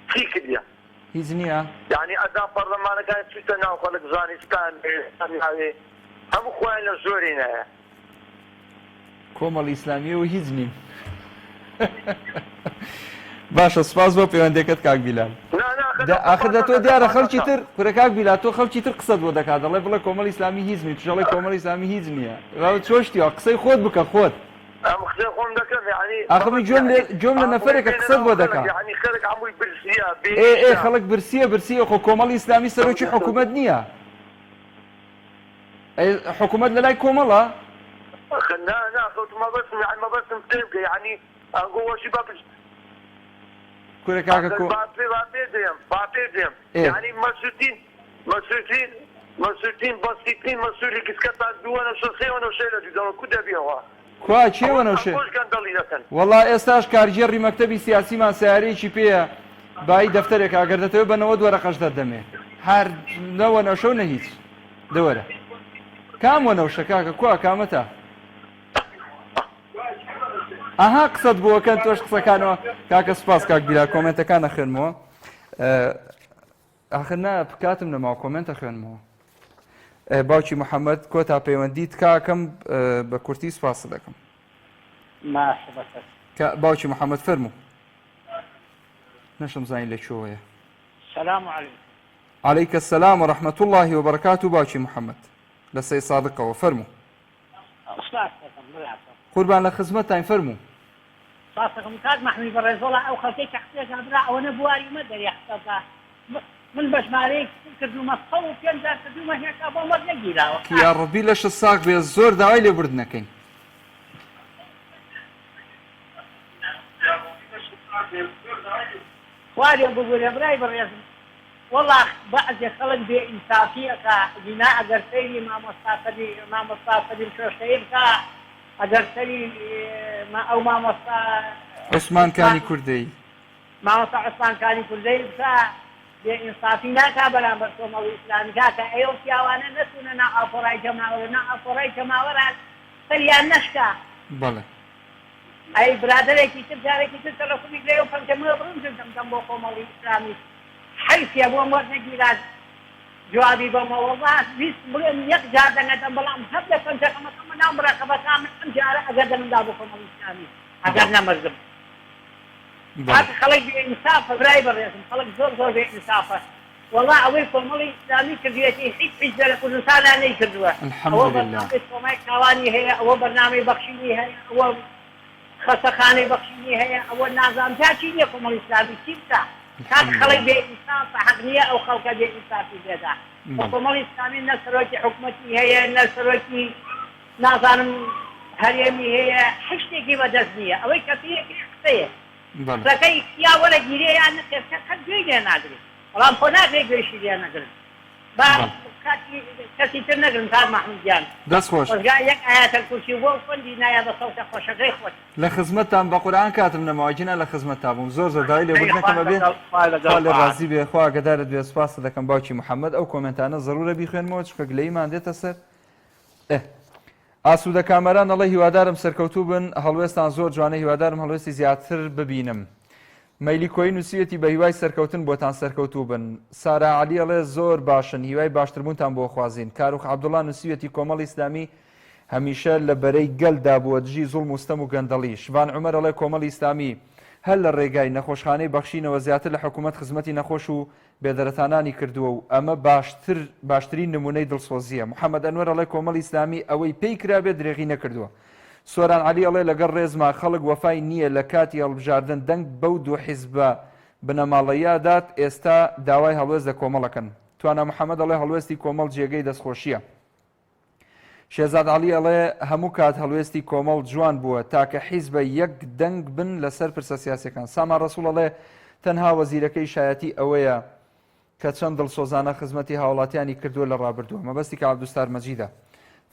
في كذا هيزنيا يعني اذا برلمان كان في تناول افغانستان يعني هم اخواننا زورينا كوم الاسلامي وهيزني باشە سپاس بۆ پەیوەندێکت کاک بیلال ئاخر تۆ دیارە خەڵکی تر کورە کاک بیلال تۆ خەڵکی تر قسەت بۆ دەکات دەڵێ بڵێ کۆمەڵی ئیسلامی هیچ نیە توژەڵی کۆمەڵی ئیسلامی هیچ نییە چۆشتیەوە قسەی خۆت بکە خۆت ئاخر جۆم لە نەفەرێکە قسەت بۆ دەکات خەڵک برسیە خۆ کۆمەڵی ئیسلامی سەرۆکی حکوومەت نییە حکوومەت لە لای کۆمەڵە كورة كاكا كو بابيديم يعني مسؤولين بسيطين مسؤولي كسكتا دوانا شخصي وانا وشيلة جدا كودا بيها كوا چی وانا وشي والله استاش كارجيري مكتبي سياسي ما سياريشي بيه باي دفترك اگر دتوي بنود ورقش ددمه هر نو وانا شو نهيت دوره كام وانا وشكاكا كوا كامتا ئەها قسەت بووەکەن تۆش قسەکانەوە کاکە سپاس کاک بیلال کۆمنتەکان نەخوێنمەوە ئاخر نا بکاتم لەماوە کۆمنتە خوێنمەوە باوکی محەممەد کۆتا پەیوەندیت کاکەم بە کورتی سپاس دەکەم باوکی محەممەد فەرموو نەشم زانین لەکوێیە سلام علیکم عەلەیکە السەلام وەرەحمەتوو الله وبەرەکاتوو باوکی محەممەد لە سەی سادقەوە فەرموو قوربان لە خزمەتتان فەرموو ساسەکەم کات مەحموود بەڕێزۆڵە ئەو خەڵکەی کە قسەیەکان برا ئەوە نەبواری مە دەریاحتەکە من بەژمارەیەک کردومە 5,000 کردومە هێشتا بۆ مەرج نەگیراوە یا ڕەبی لە شە ساق بێ زۆر داوای لێبوردنەکەین خوارێ بگورێ برای بەڕێزم وەڵا بەعزێ خەڵک بێ ئینسافیەکە دینا ئەگەر سەیری مامۆستاسەبی شۆشەیە بکە ئەگەر سەری ئەو مامۆستا عوسمانکانی کوردەی ماوەسا عوسمانکانی کوردەی بسا بێئینسافی ناکا بەرامبەر کۆمەڵی ئیسلامی کاکە ئێوە پیاوانە نەچوونە ناو ئاپۆڕای جەماوەرە ناو ئاپۆڕای جەماوەران سەریان نەشکا بەڵێ ئەی برادەرێکی تر جارێکی تر تەلەفۆنی لێ و پەنجەمە بڕم بۆ کۆمەڵی ئیسلامی حیفیە بۆ وەرنەگیرات جوابی بەمەوەڵا ویست بڵێن یەک جار دەنگەدەم بەڵام هەر لە پەنجەکەمەکەمە ناو مڕاقەبەکان من ئەم جارە ئەگەر دەمندا بۆ کۆمەڵی ئیسلامی ئەگەر نەمەردم هاتە خەڵک بێئینسافە برای بەڕێزم خەڵک زۆر بێئینسافە وەڵا ئەوەی کۆمەڵی ئیسلامی کردوێتی هیچ حیزب لە کوردستانە نەیکردووە ئەوە بەرنامەی کۆمای کاوانی هەیە ئەوە بەرنامەی بەخشینی هەیە ئەوە خەسەخانەی بەخشینی هەیە ئەوە نازانم تا چی نییە کۆمەڵی ئیسلامی چی بکە کات خەڵک بێئینسافە حەق نییە ئەو خەڵکە بێئینسافی بێدا کۆمەڵی ئیسلامی نە سەرۆکی حکومەتی هەیە نە سەرۆکی نازانم هەرێمی هەیە هیچ شتێکی بەدەست نییە ئەوەی کەسیەکی قسەیە ڕەکەی یا وەرە گیرێ یان نەکرد کەس گوێی لێ ناگرێت بەڵام خۆ ناگرێت گوێیشی لێ نەگرن با کەسی تر نەگرن کاک مەحموودیان دەست خۆش وەرگا یەک ئایەتە کورسی بۆ خوێندی نایە بە سەوتە خۆشەکەی خۆت لە خزمەتتان بە قورئان کاتم نەماوەجینە لە خزمەتتا بووم زۆر داوای لێبوردنەکەمە بێت لە ڕازی بێ خوا ئاگدارت بێ سوپاس دەکەم باوکی محەممەد ئەو کۆمنتانە زەرورە بیخوێنمەوە چکە گلەیمان دێتە سەر ئاسوودە کامەران ئەڵێ هیوادارم سەرکەوتوو بن هەڵوێستان زۆر جوانە هیوادارم هەڵوێستی زیاتر ببینم مەیلی کۆی نووسیەتی بە هیوای سەرکەوتن بۆتان سەرکەوتوو بن سارا عەلی ئەڵێ زۆر باشن هیوای باشتربوونتان بۆ خوازین کاروخ عەبدوڵڵا نووسیەتی کۆمەڵی ئیسلامی هەمیشە لە بەرەی گەلدا بووە دژی زوڵم و ستەم و گەندەڵی شوان عومەر ئەڵێ کۆمەڵی ئیسلامی هەر لە ڕێگای نەخۆشخانەی بەخشینەوە زیاتر لە حکوومەت خزمەتی نەخۆش و بێدەرەتانانی کردووە و ئەمە باشترین نمونەی دڵسۆزیە محەممەد ئەنوەر ئەڵێ کۆمەڵی ئیسلامی ئەوەی پێی کرابێت درێغی نەکردووە سۆران عەلی ئەڵێ لەگەڵ ڕێزما خەڵک وەفای نییە لە کاتی هەڵبژاردن دەنگ بەو دوو حیزبە بنەماڵەیادات ئێستا داوای هەڵوێست لە کۆمەڵەکەن توانە محەممەد ئەڵێ هەڵوێستی کۆمەڵ جێگەی دەستخۆشیە شێزاد عەلی ئەڵێ هەموو کات هەڵوێستی کۆمەڵ جوان بووە تاکە حیزبە یەک دەنگ بن لەسەر پرسە سیاسەکان سامان ڕەسوڵ ئەڵێ تەنها وەزیرەکەی شایەتی ئەوەیە کە چەند دڵسۆزانە خزمەتی هاوڵاتیانی کردووە لە ڕابردووە مەبەستی کە عەبدوستار مەجیدە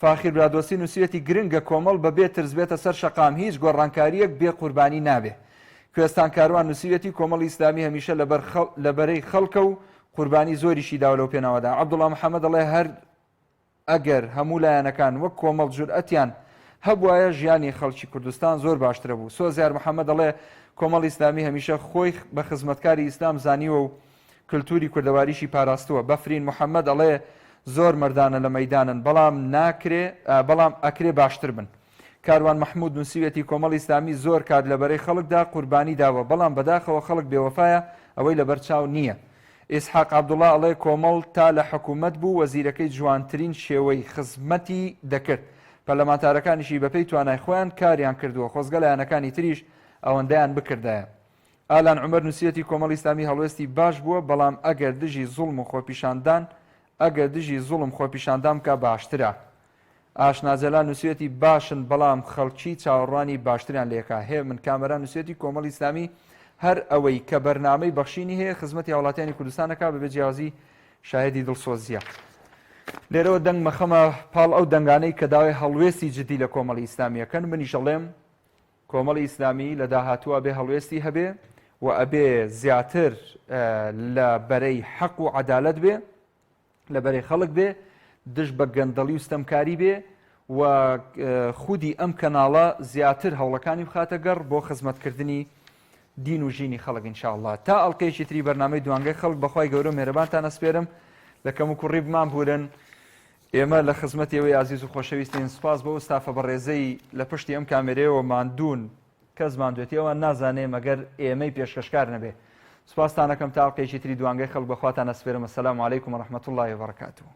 فاخیر برادۆسی نووسیەتی گرنگە کۆمەڵ بەبێ ترس بێتە سەر شەقام هیچ گۆڕانکاریەک بێ قوربانی نابێ کوێستان کاروان نووسیەتی کۆمەڵی ئیسلامی هەمیشە لەبەرەی خەڵکە و قوربانی زۆریشی داوە لەو پێناوەدا عەبدوڵڵا محەممەد ئەڵێ هەر ئەگەر هەموو لایەنەکان وەک کۆمەڵ جورئەتیان هەبوایە ژیانی خەڵکی کوردستان زۆر باشترە بوو سۆزیار محەممەد ئەڵێ کۆمەڵی ئیسلامی هەمیشە خۆی بە خزمەتکاری ئیسلام زانیوە و کللتوری کوردەواریشی پاراستووە بەفرین محەممەد ئەڵێ زۆر مردانە لە مەیدانن بەڵام ئەکرێ باشتر بن کاروان مححمود نووسیوێتی کۆمەڵی ئیسلامی زۆر کات لەبەرەی خەڵکدا قوربانی داوە بەڵام بەداخەوە خەڵک بێوەفایە ئەوەی لە بەرچاو نییە ئیسحاق عەبدوڵڵا ئەڵێ کۆمەڵ تا لە حکوومەت بوو وەزیرەکەی جوانترین شێوەی خزمەتی دەکرد پەرلەمانتارەکانیشی بەپێی توانای خۆیان کاریان کردووە خۆزگە لایەنەکانی تریش ئەوەندەیان بکردایە ئالان عومەر نووسیەتی کۆمەڵی ئیسلامی هەڵوێستی باش بووە بەڵام ئەگەر دژی زوڵم و خۆپیشاندان ئەگەر دژی زوڵم خۆپیشاندام کە باشترە ئاشناجەلا نووسیەتی باشن بەڵام خەڵکی چاوەڕوانی باشتریان لێکا هەیە من کامەران نووسیەتی کۆمەڵی ئیسلامی هەر ئەوەی کە بەرنامەی بەخشینی هەیە خزمەتی هاوڵاتیانی کوردستانەکە بەبێ جیاوازی شاهدی دڵسۆزیە لێرەوە دەنگ مەخەمە پاڵ ئەو دەنگانەی کە داوای هەڵوێستی جدی لە کۆمەڵی ئیسلامیەکەن منیش ئەڵێم کۆمەڵی ئیسلامی لە داهاتووە بێ هەڵوێستی هەبێ و ئەبێ زیاتر لە بەرەی حەق و عەدالەت بێ لە بەرەی خەڵک بێ دژ بە گەندەڵی و ستەمکاری بێ و خودی ئەم کەناڵە زیاتر هەوڵەکانی بخاتە گەڕ بۆ خزمەتکردنی دین و ژینی خەڵک ئینشاءالله تا ئەڵقەیەکی تری بەرنامەی دوانگەی خەڵک بەخوای گەورە مێرەبانتان ئەسپێرم لە کەم و کوڕی بمان بورن ئێمە لە خزمەتی ئەوەی عزیز و خۆشەویستین سپاس بۆ ئستافە بەڕێزەی لە پشتی ئەم کامێرەیەوە ماندوون کەس ماندوێتیەوە نازانێ مەگەر ئێمەی پێشکەشکار نەبێ سپاستانەکەم تا ئەڵقەیەکی تری دوانگەی خەڵک بەخواتان ئەسپێرم ئەسەلامو عەلەیکوم وەڕەحمەتوڵڵاهی وبەڕەکاتوه